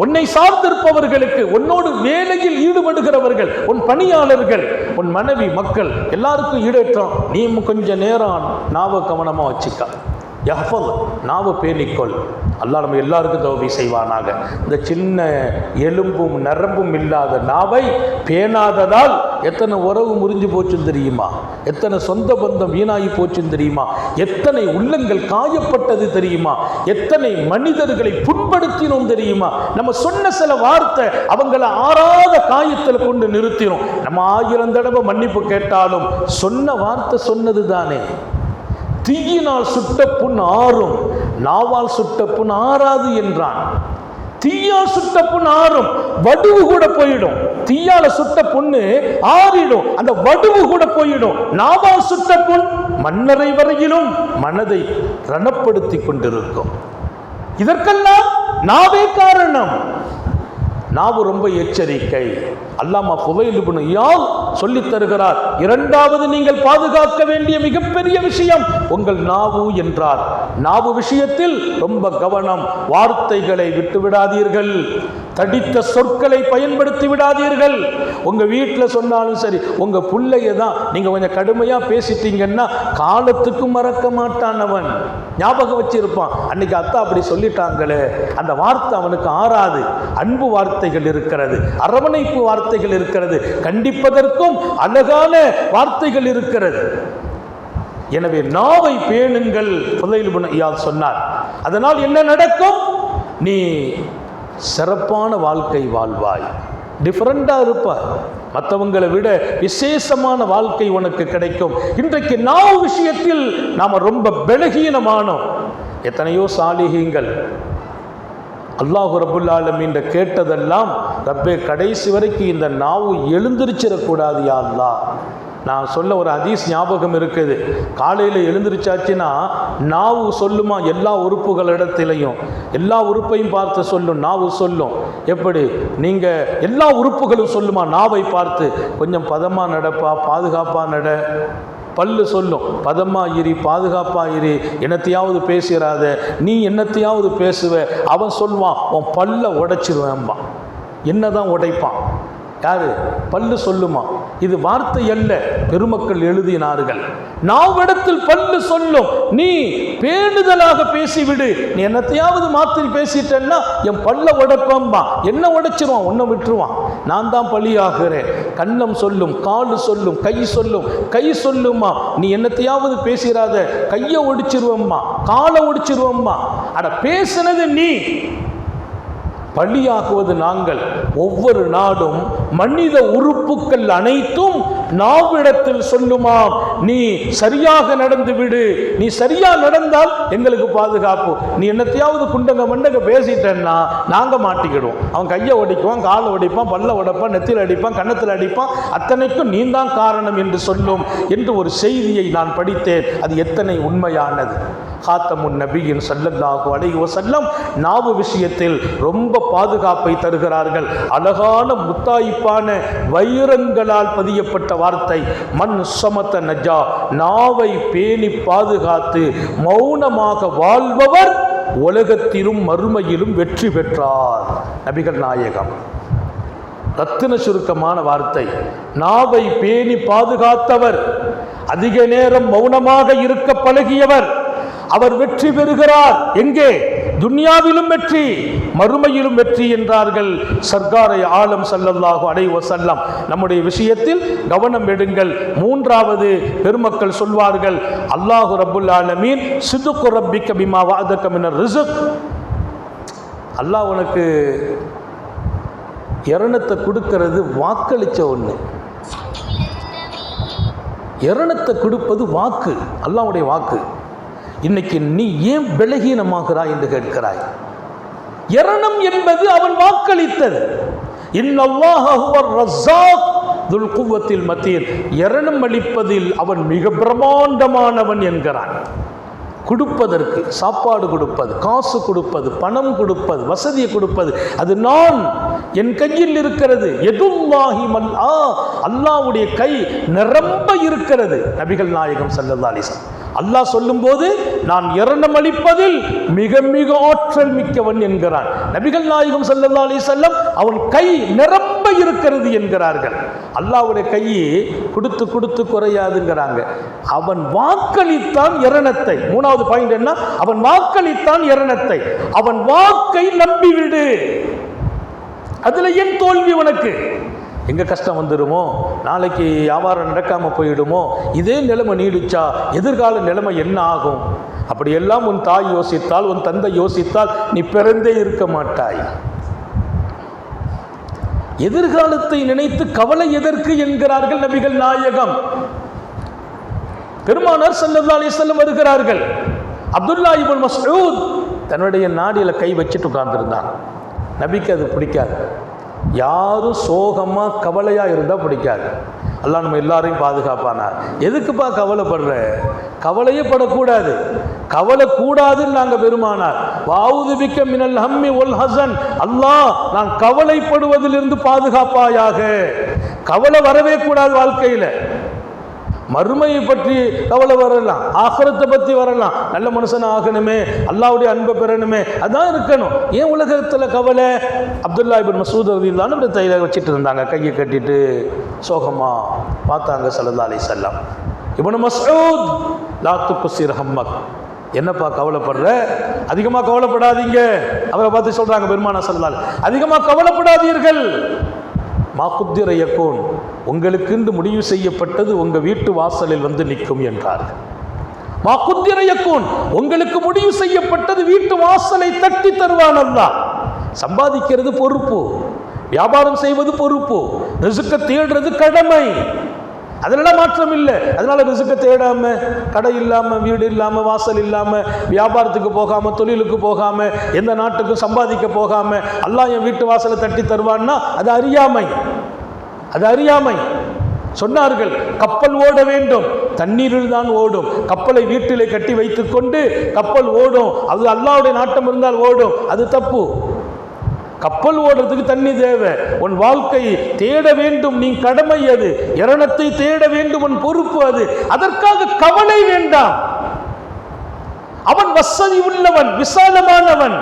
உன்னை சார்ந்திருப்பவர்களுக்கு, உன்னோடு வேலையில் ஈடுபடுகிறவர்கள், உன் பணியாளர்கள், உன் மனைவி, மக்கள் எல்லாருக்கும் ஈடேற்றம். நீ கொஞ்சம் நேரம் நாவை கவனமாக வச்சுக்க. யஹ்ஃபல், நாவை பேணிக்கொள். அல்லாஹ் நம்ம எல்லாருக்கும் தௌபி செய்வானாக. இந்த சின்ன எலும்பும் நரம்பும் இல்லாத நாவை பேணாததால் எத்தனை உறவு முறிஞ்சு போச்சுன்னு தெரியுமா? எத்தனை சொந்த பந்தம் வீணாகி போச்சுன்னு தெரியுமா? எத்தனை உள்ளங்கள் காயப்பட்டது தெரியுமா? எத்தனை மனிதர்களை புண்படுத்தினோம் தெரியுமா? நம்ம சொன்ன சில வார்த்தை அவங்கள ஆறாத காயத்தில் கொண்டு நிறுத்தினோம். நம்ம 1000 தடவை மன்னிப்பு கேட்டாலும் சொன்ன வார்த்தை சொன்னது தானே. தீயினால் சுட்ட புண் ஆறும், நாவால் சுட்ட புண் ஆறாது என்றான். தீயால் சுட்ட புண் ஆறும், வடுவு கூட போயிடும். தீயால சுட்ட புண்ணு ஆறிடும், அந்த வடுவு கூட போயிடும். நாவால் சுட்ட புண் மன்னரை வரையிலும் மனதை ரணப்படுத்தி கொண்டிருக்கும். இதற்கெல்லாம் நாவே காரணம். நாவு ரொம்ப எச்சரிக்கை. அல்லாமா ஃபுதைல் இப்னு இயாத் சொல்லித் தருகிறார், இரண்டாவது நீங்கள் பாதுகாக்க வேண்டிய மிகப்பெரிய விஷயம் உங்கள் நாவு என்றார். நாவு விஷயத்தில் ரொம்ப கவனம். வார்த்தைகளை விட்டு விடாதீர்கள். தடித்த சொற்களை பயன்படுத்தி விடாதீர்கள். உங்க வீட்டில் சொன்னாலும் சரி, உங்க பிள்ளைய தான் நீங்க கொஞ்சம் கடுமையா பேசிட்டீங்கன்னா காலத்துக்கும் மறக்க மாட்டான். அவன் ஞாபகம் வச்சிருப்பான், அன்னைக்கு அத்தா அப்படி சொல்லிட்டாங்களே, அந்த வார்த்தை அவனுக்கு ஆறாது. அன்பு வார்த்தைகள் இருக்கிறது, அரவணைப்பு வார்த்தைகள் இருக்கிறது, கண்டிப்பதற்கும் அழகான வார்த்தைகள் இருக்கிறது. எனவே நாவை பேணுங்கள் ஃபுதைல் இப்னு இயாத் சொன்னார். அதனால் என்ன நடக்கும்? நீ சிறப்பான வாழ்க்கை வாழ்வாய், டிஃபரெண்டாக இருப்பாய், மற்றவங்களை விட விசேஷமான வாழ்க்கை உனக்கு கிடைக்கும். இன்றைக்கு நாவு விஷயத்தில் நாம் ரொம்ப பலகீனமானோம். எத்தனையோ சாலிஹீங்கள் அல்லாஹ் ரப்புல் ஆலமீன் கேட்டதெல்லாம், ரப்பே கடைசி வரைக்கும் இந்த நாவு எழுந்திருச்சிடக்கூடாது யா அல்லாஹ். நான் சொல்ல ஒரு ஹதீஸ் ஞாபகம் இருக்குது. காலையில் எழுந்திருச்சாச்சுன்னா நாவு சொல்லுமா எல்லா உறுப்புகளிடத்திலையும், எல்லா உறுப்பையும் பார்த்து சொல்லும். நாவு சொல்லும். எப்படி? நீங்கள் எல்லா உறுப்புகளும் சொல்லுமா நாவை பார்த்து, கொஞ்சம் பதமாக நடப்பா, பாதுகாப்பாக நட. பல்லு சொல்லும், பதமா இரு, பாதுகாப்பா இரு, என்னத்தையாவது பேசுகிறாத, நீ என்னத்தையாவது பேசுவ. அவன் சொல்லுவான், உன் பல்ல உடைச்சிருவேன்பா. என்னதான் உடைப்பான்? யாரு? பல்லு சொல்லுமா. இது வார்த்தை அல்ல, பெருமக்கள் எழுதினார்கள். நாவிடத்தில் பல்லு சொல்லும், நீ பேணுதலாக பேசிவிடு, நீ என்னத்தையாவது மாற்றி பேசிட்டேன்னா என் பல்ல உடைப்பம்பா. என்ன உடைச்சிருவான்? உன்னை விட்டுருவான். நான் தான் பலியாகிறேன். கண்ணம் சொல்லும், காலு சொல்லும், கை சொல்லும். கை சொல்லுமா, நீ என்னத்தையாவது பேசிடாத, கையை ஒடிச்சிருவம்மா, காலை ஒடிச்சிருவம்மா. அட பேசுனது நீ, பலியாகுவது நாங்கள். ஒவ்வொரு நாடும் மனித உறுப்புகள் அனைத்தும் நாவிடத்தில் சொல்லுமாம், நீ சரியாக நடந்து விடு, நீ சரியா நடந்தால் எங்களுக்கு பாதுகாப்பு. நீ என்னத்தையாவது குண்டங்க மண்டங்க பேசிட்டேன்னா நாங்க மாட்டிக்கிடுவோம். அவன் கையை ஒடிக்குவான், காலை ஒடிப்பான், பல்ல உடைப்பான், நெத்தியில் அடிப்பான், கன்னத்தில் அடிப்பான், அத்தனைக்கும் நீ தான் காரணம் என்று சொல்லும் என்று ஒரு செய்தியை நான் படித்தேன். அது எத்தனை உண்மையானது! காத்தமுன் நபியின் ஸல்லல்லாஹு அலைஹி வஸல்லம் நாவு விஷயத்தில் ரொம்ப பாதுகாப்பை தருகிறார்கள். அழகான முத்தாய்ப்பான வைரங்களால் பதியப்பட்ட வார்த்தை, மன் சமத நஜா, நாவை பேணி பாதுகாத்து மௌனமாக வாழ்பவர் உலகத்திலும் மறுமையிலும் வெற்றி பெற்றார். நபிகள் நாயகம். ரத்தின சுருக்கமான வார்த்தை. நாவை பேணி பாதுகாத்தவர், அதிக நேரம் மௌனமாக இருக்க பழகியவர், அவர் வெற்றி பெறுகிறார். எங்கே? துன்யாவிலும் வெற்றி, மறுமையிலும் வெற்றி என்றார்கள் சர்க்காரை ஆலம் ஸல்லல்லாஹு அலைஹி வஸல்லம். நம்முடைய விஷயத்தில் கவனம் எடுங்கள். மூன்றாவது பெருமக்கள் சொல்வார்கள், அல்லாஹு ரப்புல் ஆலமீன் சிதுக்கு ரப்பிக்க பிமா வஅதக மினர் ரிஸ்க். அல்லாஹ் உனக்கு இரணத்தை கொடுக்கிறது வாக்களிச்ச ஒன்று. இரணத்தை கொடுப்பது வாக்கு, அல்லாஹ்வுடைய வாக்கு. இன்னைக்கு நீ ஏன் பலகீனமாகிறாய் என்று கேட்கிறாய். இரணம் என்பது அவன் வாக்களித்தது. இன்னல்லாஹ ஹுவர் ரஸாக் துல் குவத்தில் மத்தீன். இரணம் அளிப்பதில் அவன் மிக பிரமாண்டமானவன் என்கிறான். கொடுப்பதற்கு, சாப்பாடு கொடுப்பது, காசு கொடுப்பது, பணம் கொடுப்பது, வசதியை கொடுப்பது, அது நான் என் கையில் இருக்கிறது. யதுல்லாஹி மல்ஆ, அல்லாஹ்வுடைய கை நிரம்ப இருக்கிறது. நபிகள் நாயகம் ஸல்லல்லாஹு அலைஹி வஸல்லம் அல்லாஹ் சொல்லும்போது நான் இரணம் அளிப்பதில் மிக மிக ஆற்றல் மிக்கவன் என்கிறான். நபிகள் நாயகம் ஸல்லல்லாஹு அலைஹி வஸல்லம் அவன் கை நிரம்ப இருக்கிறது என்கிறார்கள். அல்லாஹ்வுடைய கையை கொடுத்து கொடுத்து குறையாதுங்கிறாங்க. அவன் வாக்களித்தான் இரணத்தை. மூணாவது பாயிண்ட் என்ன? அவன் வாக்களித்தான் இரணத்தை. அவன் வாக்கை நம்பிவிடு. அதுல என் தோல்வி உனக்கு? எங்க கஷ்டம் வந்துடுமோ, நாளைக்கு வியாபாரம் நடக்காம போயிடுமோ, இதே நிலைமை நீடிச்சா எதிர்கால நிலைமை என்ன ஆகும்? அப்படியெல்லாம் உன் தாய் யோசித்தால், உன் தந்தை யோசித்தால் நீ பிறந்தே இருக்க மாட்டாய். எதிர்காலத்தை நினைத்து கவலை எதற்கு என்கிறார்கள் நபிகள் நாயகம். பெருமானார் ஸல்லல்லாஹு அலைஹி வஸல்லம் வருகிறார்கள். அப்துல்லா இப்னு மஸ்ஊத் தன்னுடைய நாடியில கை வச்சுட்டு உட்கார்ந்துருந்தான். நபிக்கு அது பிடிக்காது. யாரும் சோகமா கவலையா இருந்தா பிடிக்காது. அல்லாஹ் நம்ம எல்லாரையும் பாதுகாப்பானார். எதுக்குப்பா கவலைப்படுற? கவலையே படக்கூடாது. கவலை கூடாதுன்னு நாங்க பெருமானார். வஅஊது பிக்க மினல் ஹம்மி வல் ஹஸன். அல்லாஹ் நான் கவலைப்படுவதிலிருந்து பாதுகாப்பாயாக. கவலை வரவே கூடாது வாழ்க்கையில. மறுமையை பற்றி கவலை வரலாம், ஆகிரத்தை பற்றி வரலாம். நல்ல மனுஷன் ஆகணுமே, அல்லாஹ்வுடைய அன்பை பெறணுமே, அதான் இருக்கணும். ஏன் உலகத்தில் கவலை? அப்துல்லா இப்னு மஸ்ஊத் ரலியல்லாஹு அன்ஹு தைல வச்சுட்டு இருந்தாங்க, கையை கட்டிட்டு சோகமா பார்த்தாங்க ஸல்லல்லாஹு அலைஹி வஸல்லம். இப்னு மஸ்ஊத் லா துக்ஸிர் ஹம்மக், என்னப்பா கவலைப்படுற? அதிகமாக கவலைப்படாதீங்க. அவரை பார்த்து சொல்றாங்க பெருமானார் ஸல்லல்லாஹு அலைஹி வஸல்லம், அதிகமாக கவலைப்படாதீர்கள். மாகுத்திர யக்கூன், உங்களுக்கு முடிவு செய்யப்பட்டது உங்க வீட்டு வாசலில் வந்து நிற்கும் என்றார்கள். மாகுத்திர யக்கூன், உங்களுக்கு முடிவு செய்யப்பட்டது வீட்டு வாசலை தட்டி தருவான் அல்லாஹ். சம்பாதிக்கிறது பொறுப்பு, வியாபாரம் செய்வது பொறுப்பு, ரிஸ்க தேடுறது கடமை. அதனால மாற்றம் இல்லை. அதனால ரிஸ்க தேடாம, கடை இல்லாம, வீடு இல்லாம, வாசல் இல்லாம, வியாபாரத்துக்கு போகாம, தொழிலுக்கு போகாம, எந்த நாட்டுக்கும் சம்பாதிக்க போகாம அல்லாஹ் என் வீட்டு வாசலை தட்டி தருவான்னா அது அறியாமை. அது அறியாமை. சொன்னார்கள், கப்பல் ஓட வேண்டும், தண்ணீரில் தான் ஓடும். கப்பலை வீட்டிலே கட்டி வைத்துக் கொண்டு கப்பல் ஓடும், அது அல்லாஹ்வுடைய நாட்டம் இருந்தால் ஓடும், அது தப்பு. கப்பல் ஓடுறதுக்கு தண்ணி தேவை. உன் வாழ்க்கையை தேட வேண்டும், நீ கடமை அது. இரணத்தை தேட வேண்டும், உன் பொறுப்பு அது. அதற்காக கவலை வேண்டாம். அவன் வசதி உள்ளவன், விசாலமானவன்.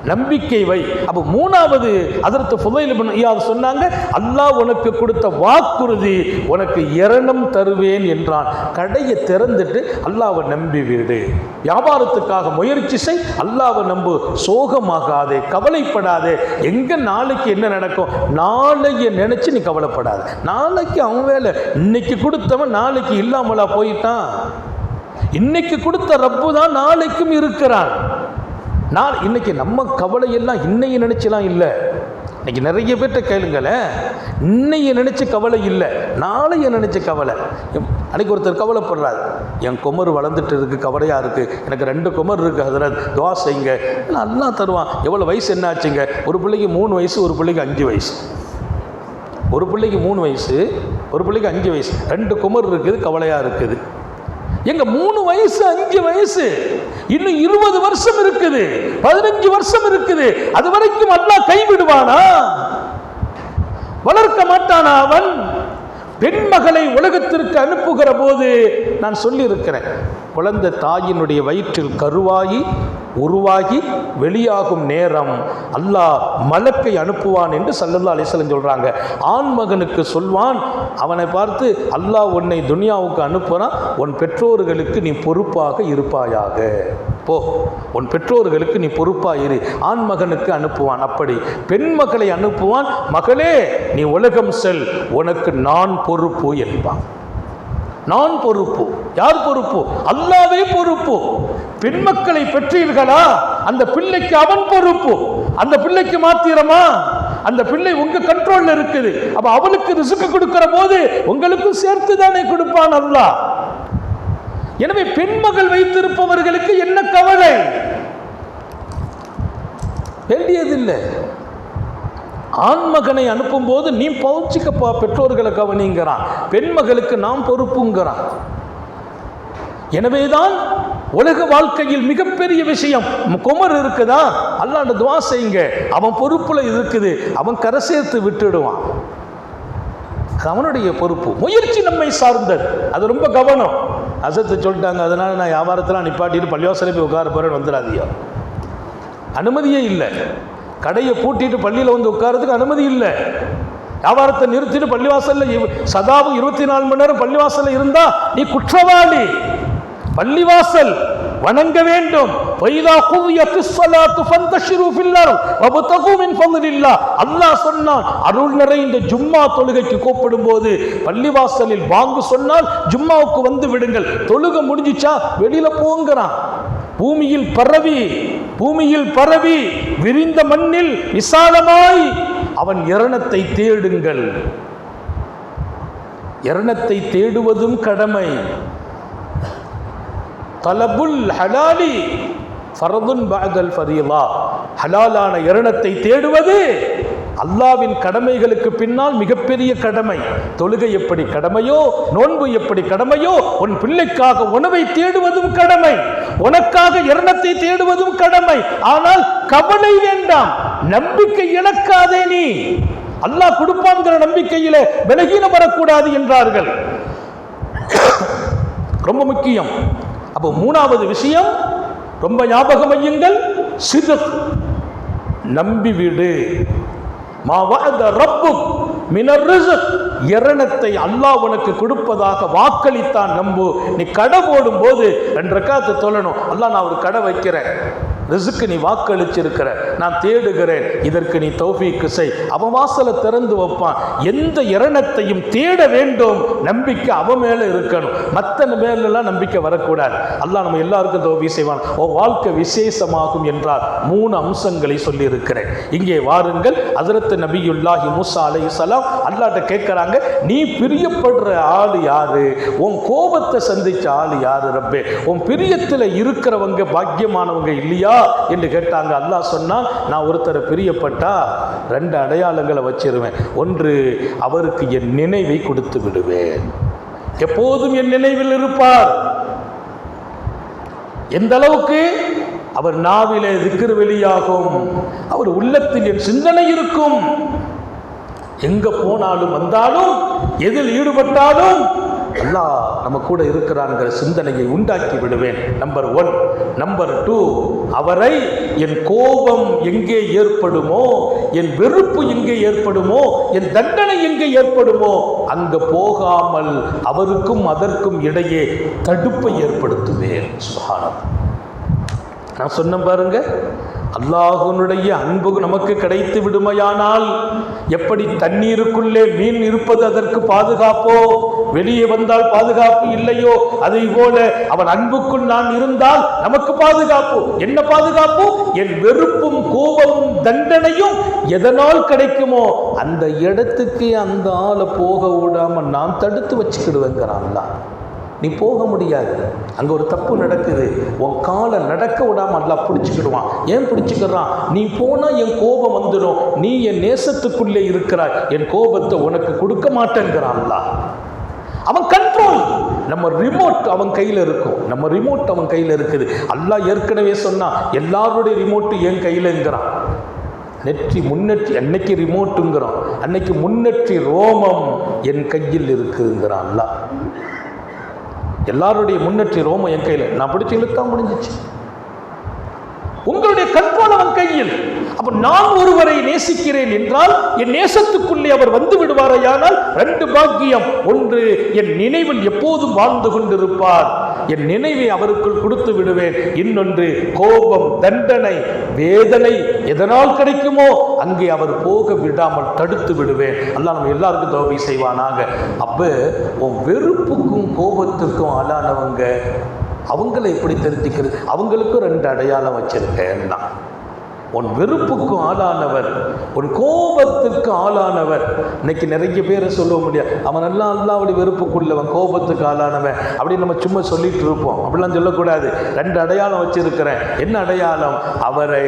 நம்பிக்கை வை. அப்ப மூணாவது ஹஜ்ரத் ஃபுதைல் இப்னு இயாத் சொன்னாங்க, அல்லாஹ் உனக்கு கொடுத்த வாக்குறுதி, உனக்கு இரணம் தருவேன் என்றான். கடையை திறந்துட்டு அல்லாஹ்வை நம்பி விடு. வியாபாரத்துக்காக முயற்சி செய், அல்லாஹ்வை நம்பு. சோகமாகாதே, கவலைப்படாதே. எங்க நாளைக்கு என்ன நடக்கும் நாளைய நினைச்சு நீ கவலைப்படாத. நாளைக்கு அவன் வேலை. இன்னைக்கு கொடுத்தவன் நாளைக்கு இல்லாமலா போயிட்டான்? இன்னைக்கு கொடுத்த ரப்பு தான் நாளைக்கும் இருக்கிறான். நான் இன்னைக்கு நம்ம கவலையெல்லாம் இன்னைய நினைச்சலாம் இல்லை. இன்னைக்கு நிறைய பேர்கிட்ட கேளுங்களேன், இன்னைய நினைச்ச கவலை இல்லை, நாளைய நினைச்ச கவலை. அன்னைக்கு ஒருத்தர் கவலைப்படுறாரு, என் குமர் வளர்ந்துட்டு இருக்கு, கவலையா இருக்கு, எனக்கு 2 குமர் இருக்கு, ஹதரத் துஆ செய்யுங்க. நல்லா தருவான். எவ்வளோ வயசு என்ன ஆச்சுங்க? ஒரு பிள்ளைக்கு 3 வயசு, ஒரு பிள்ளைக்கு 5 வயசு. ஒரு பிள்ளைக்கு 3 வயசு, ஒரு பிள்ளைக்கு 5 வயசு. 2 குமர் இருக்குது, கவலையா இருக்குது. எங்க 3 வயசு 5 வயசு, இன்னும் 20 வருஷம் இருக்குது, 15 வருஷம் இருக்குது. அது வரைக்கும் அல்லாஹ் கைவிடுவானா? வளர்க்க மாட்டானா அவன்? பெண்மகளை உலகத்திற்கு அனுப்புகிற போது நான் சொல்லி இருக்கிறேன், குழந்தை தாயினுடைய வயிற்றில் கருவாகி உருவாகி வெளியாகும் நேரம் அல்லாஹ் மலக்கை அனுப்புவான் என்று ஸல்லல்லாஹு அலைஹி வஸல்லம் சொல்றாங்க. ஆண் மகனுக்கு சொல்வான், அவனை பார்த்து, அல்லாஹ் உன்னை துனியாவுக்கு அனுப்புறான், உன் பெற்றோர்களுக்கு நீ பொறுப்பாக இருப்பாயாக. போ, உன் பெற்றோர்களுக்கு நீ பொறுப்பா இரு. ஆண் மகனுக்கு அனுப்புவான். அப்படி பெண் மகளை அனுப்புவான், மகளே நீ உலகம் செல், உனக்கு நான் பொறுப்பு என்பான். நான் பொறுப்பு. யார் பொறுப்பு? அல்லாஹ்வே பொறுப்பு. பெண் மக்களை பெற்றீர்களா, அந்த பிள்ளைக்கு அவன் பொறுப்பு. அந்த பிள்ளைக்கு மாத்திரமா? அந்த பிள்ளை உங்க கண்ட்ரோல்ல இருக்குது. அப்ப அவளுக்கு ரிஸ்க் கொடுக்கிற போது உங்களுக்கும் சேர்த்து தானே கொடுப்பான் அல்லாஹ். எனவே பெண்மகள் வைத்திருப்பவர்களுக்கு என்ன கவலை? வேண்டியதில்லை. ஆண்மகனை அனுப்பும்போது நீ பவுச்சிக்கப்பா, பெற்றோர்களை கவனிங்கிறான். பெண்மகளுக்கு நாம் பொறுப்புங்கிறான். எனவேதான் உலக வாழ்க்கையில் மிகப்பெரிய விஷயம் குமர் இருக்குதா, அல்லாஹ்ட்ட துஆ செய்யுங்க, அவன் பொறுப்புல இருக்குது, அவன் கரை சேர்த்து விட்டுடுவான். அவனுடைய பொறுப்பு. முயற்சி நம்மை சார்ந்தது, அது ரொம்ப கவனம். அசத்து சொல்லிட்டாங்க, அதனால நான் வியாபாரத்தில் நிப்பாட்டிட்டு பள்ளிவாசலை போய் உட்கார போறேன்னு வந்துடாதியோ. அனுமதியே இல்லை. கடையை பூட்டிட்டு பள்ளியில் வந்து உட்காரத்துக்கு அனுமதி இல்லை. வியாபாரத்தை நிறுத்திட்டு பள்ளிவாசல்ல சதாவும் 24 மணி நேரம் பள்ளிவாசல்ல இருந்தா நீ குற்றவாளி. பள்ளிவாசல் வணங்க வேண்டும். அல்லாஹ் சொன்னான், அருள் நிறைந்த ஜும்மா தொழுகைக்கு கூப்பிடும் போது பள்ளிவாசலில் வாங்கு சொன்னால் ஜும்மாவுக்கு வந்து விடுங்கள். தொழுகை முடிஞ்சிச்சா வெளியில போங்கிறான். பூமியில் பரவி விரிந்த மண்ணில் விசாலமாய் அவன் இரணத்தை தேடுங்கள். இரணத்தை தேடுவதும் கடமை. தலபுல் ஹலாலி ஃபர்துன் பஅதல் ஃபரீலா. ஹலாலான இரணத்தை தேடுவது அல்லாவின் கடமைகளுக்கு பின்னால் மிகப்பெரிய கடமை. தொழுகை எப்படி கடமையோ, நோன்பு எப்படி கடமையோ, உன் பிள்ளைக்காக உணவை தேடுவதும் கடமை, உனக்காக இரணத்தை தேடுவதும் கடமை. ஆனால் கவலை வேண்டாம், நம்பிக்கை இழக்காதே. நீ அல்லாஹ் கொடுப்பான்கிற நம்பிக்கையில விலகீனம் வரக்கூடாது என்றார்கள். ரொம்ப முக்கியம். அப்போ மூணாவது விஷயம் ரொம்ப ஞாபகம் வையுங்கள், சிதக், நம்பிவிடு. மா வஅத ரப்புக் மினர் ரிஸ்க், இரணத்தை அல்லாஹ் உனக்கு கொடுப்பதாக வாக்களித்தான், நம்பு. நீ கடை போடும் போது 2 ரக்காத்து தொழணும். அல்லாஹ் நான் ஒரு கடை வைக்கிறேன், ரிஸ்க்கு நீ வாக்களிச்சிருக்கிற, நான் தேடுகிறேன், இதற்கு நீ தௌஃபீக் செய். அவன் வாசலை திறந்து வைப்பான். எந்த இரணத்தையும் தேட வேண்டும், நம்பிக்கை அவன் மேல இருக்கணும், மற்ற மேலாம் நம்பிக்கை வரக்கூடாது. அல்லாஹ் நம்ம எல்லாருக்கும் தௌஃபீக் செய்வான். ஓ வாழ்க்கை விசேஷமாகும் என்றால் 3 அம்சங்களை சொல்லி இருக்கிறேன். இங்கே வாருங்கள். ஹஜ்ரத் நபியுல்லாஹி மூசா அலைஹிஸ்ஸலாம் அல்லாஹ்ட்ட கேட்கிறாங்க, நீ பிரியப்படுற ஆள் யாரு? உன் கோபத்தை சந்திச்ச ஆள் யாரு ரப்பே? உன் பிரியத்தில் இருக்கிறவங்க பாக்கியமானவங்க இல்லையா என்று கேட்டாங்க. அல்லாஹ் சொன்னான், நான் ஒருத்தரை பிரியப்பட்டா 2 அடையாளங்களை வச்சிருவேன். ஒன்று, அவருக்கு என் நினைவை கொடுத்து விடுவேன். எப்போதும் என் நினைவில் இருப்பார். எந்த அளவுக்கு? அவர் நாவிலே திக்ர் வெளியாகும், அவர் உள்ளத்தில் என் சிந்தனை இருக்கும். எங்க போனாலும் வந்தாலும் எதில் ஈடுபட்டாலும் அல்லாஹ் நம்ம கூட இருக்கிறாங்கிற சிந்தனையை உண்டாக்கி விடுவேன். நம்பர் 1. நம்பர் 2, அவரை என் கோபம் எங்கே ஏற்படுமோ, என் வெறுப்பு எங்கே ஏற்படுமோ, என் தண்டனை எங்கே ஏற்படுமோ அங்க போகாமல் அவருக்கும் அதற்கும் இடையே தடுப்பை ஏற்படுத்துவேன். சுப்ஹானல்லாஹ். நான் சொன்ன பாருங்க, அல்லாஹ்வுடைய அன்பு நமக்கு கிடைத்து விடுமையானால் எப்படி தண்ணீருக்குள்ளே மீன் இருப்பது அதற்கு பாதுகாப்போ, வெளியே வந்தால் பாதுகாப்பு இல்லையோ, அதை போல அவன் அன்புக்குள் நான் இருந்தால் நமக்கு பாதுகாப்பு. என்ன பாதுகாப்பு? என் வெறுப்பும் கோபமும் தண்டனையும் எதனால் கிடைக்குமோ அந்த இடத்துக்கு அந்த ஆளை போக விடாம நான் தடுத்து வச்சுக்கிடுவேங்கிறான். நீ போக முடியாது. அங்கே ஒரு தப்பு நடக்குது, உன் காலை நடக்க விடாம அல்லாஹ் பிடிச்சிக்கிடுவான். ஏன் பிடிச்சிக்கிறான்? நீ போனால் என் கோபம் வந்துடும், நீ என் நேசத்துக்குள்ளே இருக்கிறாய், என் கோபத்தை உனக்கு கொடுக்க மாட்டேங்கிறான் அல்லாஹ். அவன் கண்ட்ரோல். நம்ம ரிமோட் அவன் கையில் இருக்கும், நம்ம ரிமோட் அவன் கையில் இருக்குது. அல்லாஹ் ஏற்கனவே சொன்னா எல்லாருடைய ரிமோட்டு என் கையிலங்கிறான். முன்னெற்றி அன்னைக்கு ரிமோட்டுங்கிறான், அன்னைக்கு முன்னெற்றி ரோமம் என் கையில் இருக்குங்கிறான் அல்லாஹ். எல்லாருடைய முன்னேற்றி ரோமம் என் கையில், நான் பிடிச்சி இழுத்தா முடிஞ்சிச்சு. உங்களுடைய கண்ட்ரோல் அவன் கையில். அப்ப நான் ஒருவரை நேசிக்கிறேன் என்றால் என் நேசத்துக்குள்ளே அவர் வந்து விடுவாரையானால் 2 பாக்கியம். ஒன்று, என் நினைவில் எப்போதும் வாழ்ந்து கொண்டிருப்பார், என் நினைவை அவருக்குள் கொடுத்து விடுவேன். இன்னொன்று, கோபம், தண்டனை, வேதனை எதனால் கிடைக்குமோ அங்கே அவர் போக விடாமல் தடுத்து விடுவேன். அல்லாஹ் நம்ம எல்லாருக்கும் தௌபீக் செய்வானாக. அப்ப உன் வெறுப்புக்கும் கோபத்துக்கும் ஆளானவங்க அவங்களை எப்படி தெரிஞ்சுக்கிறது? அவங்களுக்கும் 2 அடையாளம் வச்சிருக்கேன். உன் வெறுப்புக்கு ஆளானவர், உன் கோபத்துக்கு ஆளானவர். இன்னைக்கு நிறைய பேரை சொல்ல முடியாது, அவன் எல்லாம் அல்லாஹ்வுடைய வெறுப்புக்குள்ளவன், கோபத்துக்கு ஆளானவன் அப்படின்னு நம்ம சும்மா சொல்லிட்டு இருப்போம். அப்படிலாம் சொல்லக்கூடாது. 2 அடையாளம் வச்சிருக்கிறேன். என்ன அடையாளம்? அவரை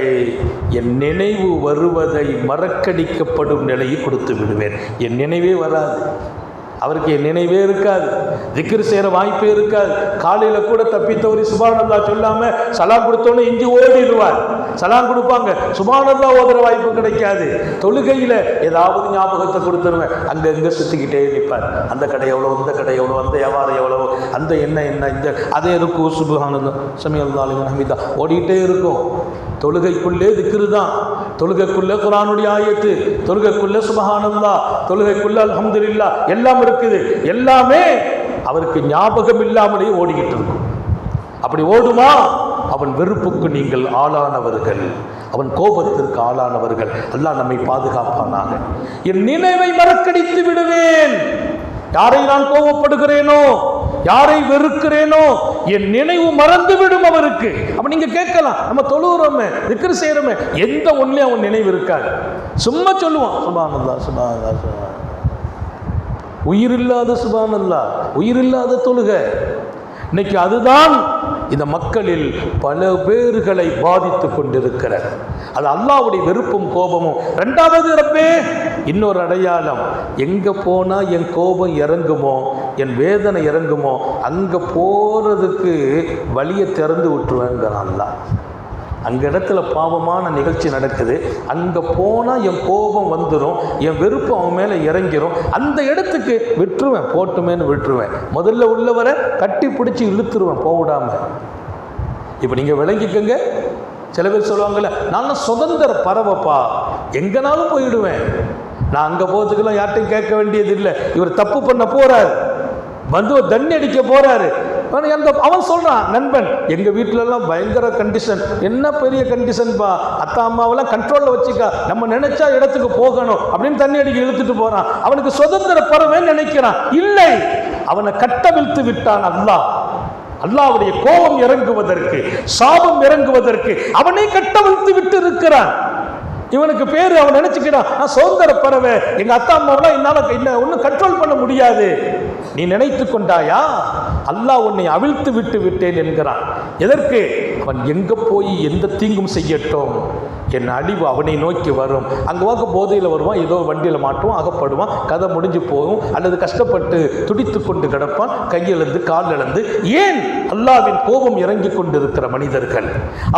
என் நினைவு வருவதை மறக்கடிக்கப்படும் நிலையை கொடுத்து விடுவேன். என் நினைவே வராது, அவருக்கு என் நினைவே இருக்காது, திக்ர் செய்கிற வாய்ப்பே இருக்காது. காலையில் கூட தப்பித்தவரி சுப்ஹானல்லாஹ் சொல்லாம சலாம் கொடுத்தோன்னே இஞ்சி ஓடிடுவார். சலாம் கொடுப்பாங்க, சுப்ஹானல்லாஹ் ஓதுற வாய்ப்பு கிடைக்காது. தொழுகையில் ஏதாவது ஞாபகத்தை கொடுத்துருவேன், அங்கங்கே சுற்றிக்கிட்டே நிற்பார். அந்த கடை எவ்வளோ, இந்த கடை எவ்வளோ, அந்த வியாபாரம் எவ்வளோ, அந்த என்ன இந்த அதே இருக்கும். சுப்ஹானல்லாஹ் சமிஅல்லாஹு லிமன் ஹமீதா ஓடிக்கிட்டே இருக்கும். தொழுகைக்குள்ளே திக்ரு தான், தொழுகைக்குள்ளே குர்ஆனுடைய ஆயத்து, தொழுகைக்குள்ளே சுப்ஹானல்லாஹ், தொழுகைக்குள்ளே அல்ஹம்துலில்லாஹ் எல்லாம் இருக்குது. எல்லாமே அவருக்கு ஞாபகம் இல்லாமலே ஓடிக்கிட்டு இருக்கும். அப்படி ஓடுமா? அவன் வெறுப்புக்கு நீங்கள் ஆளானவர்கள், அவன் கோபத்திற்கு ஆளானவர்கள். அல்லாஹ் நம்மை பாதுகாப்பானாக. என் நினைவை மறக்கடித்து விடுவேன். யாரை நான் கோபப்படுகிறேனோ, யாரை வெறுக்கிறேனோ, என் நினைவு மறந்துவிடும் அவருக்கு. அப்ப நீங்க கேட்கலாம், நம்ம தொழுகிறோமே, திக்ர் செய்யறோமே, எந்த ஒன்றிலையும் அவன் நினைவு இருக்காது. சும்மா சொல்லுவான் சுப்ஹானல்லாஹ் சுப்ஹானல்லாஹ் சுப்ஹானல்லாஹ். உயிரில்லாத சுப்ஹானல்லாஹ், உயிரில்லாத தொழுகை. இன்னைக்கு அதுதான் இந்த மக்களில் பல பேர்களை பாதித்து கொண்டிருக்கிறது. அது அல்லாஹ்வுடைய வெறுப்பும் கோபமும். 2வது ரப்பே இன்னொரு அடையாளம், எங்க போனா என் கோபம் இறங்குமோ, என் வேதனை இறங்குமோ, அங்க போறதுக்கு வழியை திறந்து விட்டுருவேங்கிறான் அல்லாஹ். அங்க இடத்துல பாவமான நிகழ்ச்சி நடக்குது, அங்க போனா என் கோபம் வந்துடும், என் வெறுப்பு அவன் மேல இறங்கிரும், அந்த இடத்துக்கு விட்டுருவேன், போட்டுமேன்னு விட்டுருவேன். முதல்ல உள்ளவரை கட்டி பிடிச்சி இழுத்துருவேன் போவிடாம. இப்ப நீங்க விளங்கிக்கங்க. சில பேர் சொல்லுவாங்கல்ல, நான் சுதந்திர பறவைப்பா, எங்கனாலும் போயிடுவேன், நான் அங்க போகிறதுக்கெல்லாம் யார்ட்டையும் கேட்க வேண்டியது இல்லை. இவர் தப்பு பண்ண போறாரு, வந்து தண்ணி அடிக்க போறாரு, அவன் சொல்றான் நண்பன், எங்க வீட்டுல எல்லாம் பயங்கர கண்டிஷன். என்ன பெரிய கண்டிஷன்பா, அத்தா அம்மாவெல்லாம் கண்ட்ரோல்ல வச்சுக்கா, நம்ம நினைச்சா இடத்துக்கு போகணும் அப்படின்னு தண்ணி அடிக்க இழுத்துட்டு போறான். அவனுக்கு சுதந்திர பறவை நினைக்கிறான். இல்லை, அவனை கட்டவிழ்த்து விட்டான் அல்லாஹ். அல்லாஹ்வுடைய கோபம் இறங்குவதற்கு, சாபம் இறங்குவதற்கு அவனை கட்டவிழ்த்து விட்டு இருக்கிறான். இவனுக்கு பேரு, அவன் நினைச்சுக்கிறான், நான் சுதந்திர பறவை, எங்க அத்தா அம்மாவெல்லாம் என்னால ஒன்னும் கண்ட்ரோல் பண்ண முடியாது. நீ நினைத்து கொண்டாயா? அல்லாஹ் உன்னை அவிழ்த்து விட்டு விட்டேன் என்கிறான். எதற்கு? அவன் எங்க போய் எந்த தீங்கும் செய்யட்டும், என் அழிவு அவனை நோக்கி வரும். அங்கே வாக்க போதையில் வருவான், ஏதோ வண்டியில் மாட்டுவான், அகப்படுவான், கதை முடிஞ்சு போகும், அல்லது கஷ்டப்பட்டு துடித்து கொண்டு கிடப்பான், கையிழந்து கால் இழந்து. ஏன்? அல்லாஹ்வின் கோபம் இறங்கி கொண்டிருக்கிற மனிதர்கள்.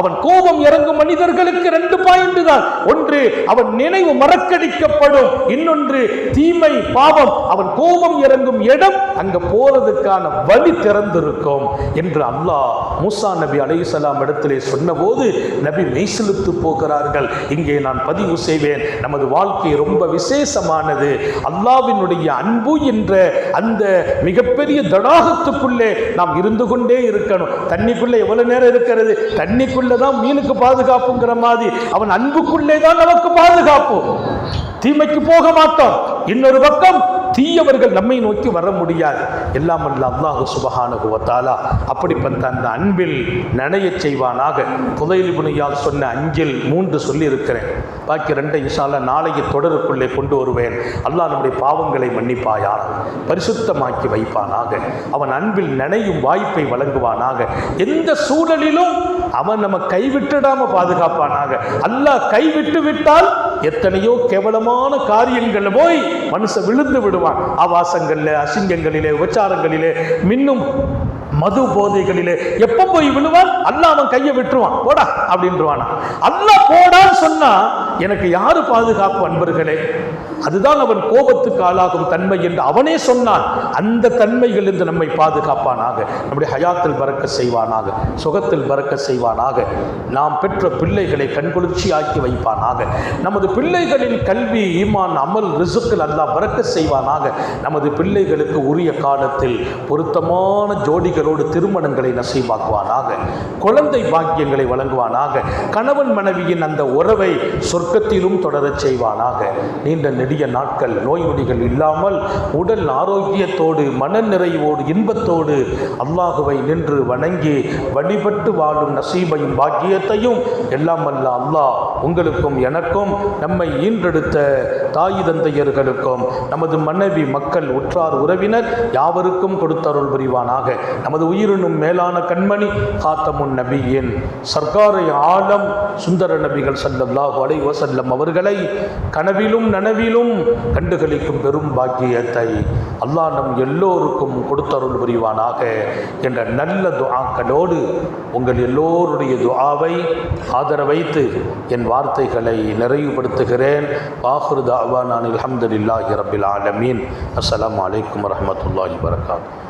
அவன் கோபம் இறங்கும் மனிதர்களுக்கு 2 பாயிண்ட் தான். ஒன்று, அவன் நினைவு மறக்கடிக்கப்படும். இன்னொன்று, தீமை பாவம். அவன் கோபம் இறங்கும் இடம், அங்க போறதுக்கான வழி திறந்திருக்கும் என்று அல்லாஹ் மூசா நபி அலைஹிஸ்ஸலாம் இடத்திலே சொன்னபோது நபி மெய்சிலுத்து போகிறார்கள். இங்கே நான் பதிவு செய்வேன், நமது வாழ்க்கை ரொம்ப விசேஷமானது. அல்லாஹ்வினுடைய அன்பு என்ற அந்த மிகப்பெரிய தடாகத்துக்குள்ளே நாம் இருந்து கொண்டே இருக்கணும். தண்ணிக்குள்ளே எவ்வளவு நேரம் இருக்கிறது? தண்ணிக்குள்ளதான் மீனுக்கு பாதுகாப்புங்கிற மாதிரி அவன் அன்புக்குள்ளே தான் நமக்கு பாதுகாப்பு. தீமைக்கு போக மாட்டோம். இன்னொரு பக்கம் தீயவர்கள் நம்மை நோக்கி வர முடியாது. எல்லாம் அல்ல அல்லாஹ் சுப்ஹானஹு வ தஆலா அப்படிப்பட்ட அந்த அன்பில் நனைய செய்வானாக. ஃபுதைல் இப்னு இயாத் சொன்ன 5இல் 3 சொல்லி இருக்கிறேன். பாக்கி 2 இன்ஷா அல்லாஹ் நாளைய தொடருக்குள்ளே கொண்டு வருவேன். அல்லாஹ் நம்முடைய பாவங்களை மன்னிப்பாயாக, பரிசுத்தமாக்கி வைப்பானாக, அவன் அன்பில் நனையும் வாய்ப்பை வழங்குவானாக. எந்த சூழலிலும் அவன் நம்ம கைவிட்டுடாம பாதுகாப்பானாக. அல்லாஹ் கைவிட்டு விட்டால் எத்தனையோ கேவலமான காரியங்கள் போய் மனுஷன் விழுந்து விடுவான். ஆபாசங்களிலே, அசிங்கங்களிலே, உபச்சாரங்களிலே, மின்னும் மது போதைகளிலே எப்ப போய் விழுவான்? அல்லாஹ் அவன் கையை விட்டுருவான், போடா அப்படின்றானா. அல்லாஹ் போடான்னு சொன்னா எனக்கு யாரு பாதுகாப்பு? அன்பர்களே, அதுதான் அவன் கோபத்துக்கு ஆளாகும் தன்மை என்று அவனே சொன்னான். அந்த தன்மைகள் இருந்து நம்மை பாதுகாப்பானாக, நம்முடைய ஹயாத்தில் பறக்க செய்வானாக, சுகத்தில் பறக்க செய்வானாக, நாம் பெற்ற பிள்ளைகளை கண்குளிர்ச்சி ஆக்கி வைப்பானாக, நமது பிள்ளைகளின் கல்வி, ஈமான், அமல், ரிசுக்கில் அல்லாஹ் பறக்க செய்வானாக, நமது பிள்ளைகளுக்கு உரிய காலத்தில் பொருத்தமான ஜோடிகளோடு பிள்ளைகளோடு திருமணங்களை நசீபாக்குவானாக, குழந்தை பாக்கியங்களை வழங்குவானாக, கணவன் மனைவியின் அந்த உறவை சொர்க்கத்திலும் தொடரச் செய்வானாக. நீண்ட நெடிய நாட்கள் நோய் நொடிகள் இல்லாமல் உடல் ஆரோக்கியத்தோடு மன நிறைவோடு இன்பத்தோடு அல்லாஹுவை நின்று வணங்கி வழிபட்டு வாழும் நசீபையும் பாக்கியத்தையும் எல்லாம் அல்ல அல்லாஹ் உங்களுக்கும் எனக்கும், நம்மை ஈன்றெடுத்த தாய் தந்தையர்களுக்கும், நமது மனைவி மக்கள் உற்றார் உறவினர் யாவருக்கும் கொடுத்தருள் புரிவானாக. நமது உயிரினும் மேலான கண்மணி காத்தமுன் நபியின் சர்க்காரை ஆலம் சுந்தர நபிகள் ஸல்லல்லாஹு அலைஹி வஸல்லம் அவர்களை கனவிலும் நனவிலும் கண்டுகளிக்கும் பெரும் பாக்கியத்தை அல்லாஹ் நம் எல்லோருக்கும் கொடுத்தருள் புரிவானாக என்ற நல்ல துஆக்களோடு உங்கள் எல்லோருடைய துஆவை ஆதரவைத்து என் வார்த்தைகளை நிறைவுபடுத்துகிறேன். வாஹிரு தஅவானா அல்ஹம்துலில்லாஹி ரப்பில் ஆலமீன். அஸ்ஸலாமு அலைக்கும் வரஹ்மத்துல்லாஹி வபரகாத்துஹு.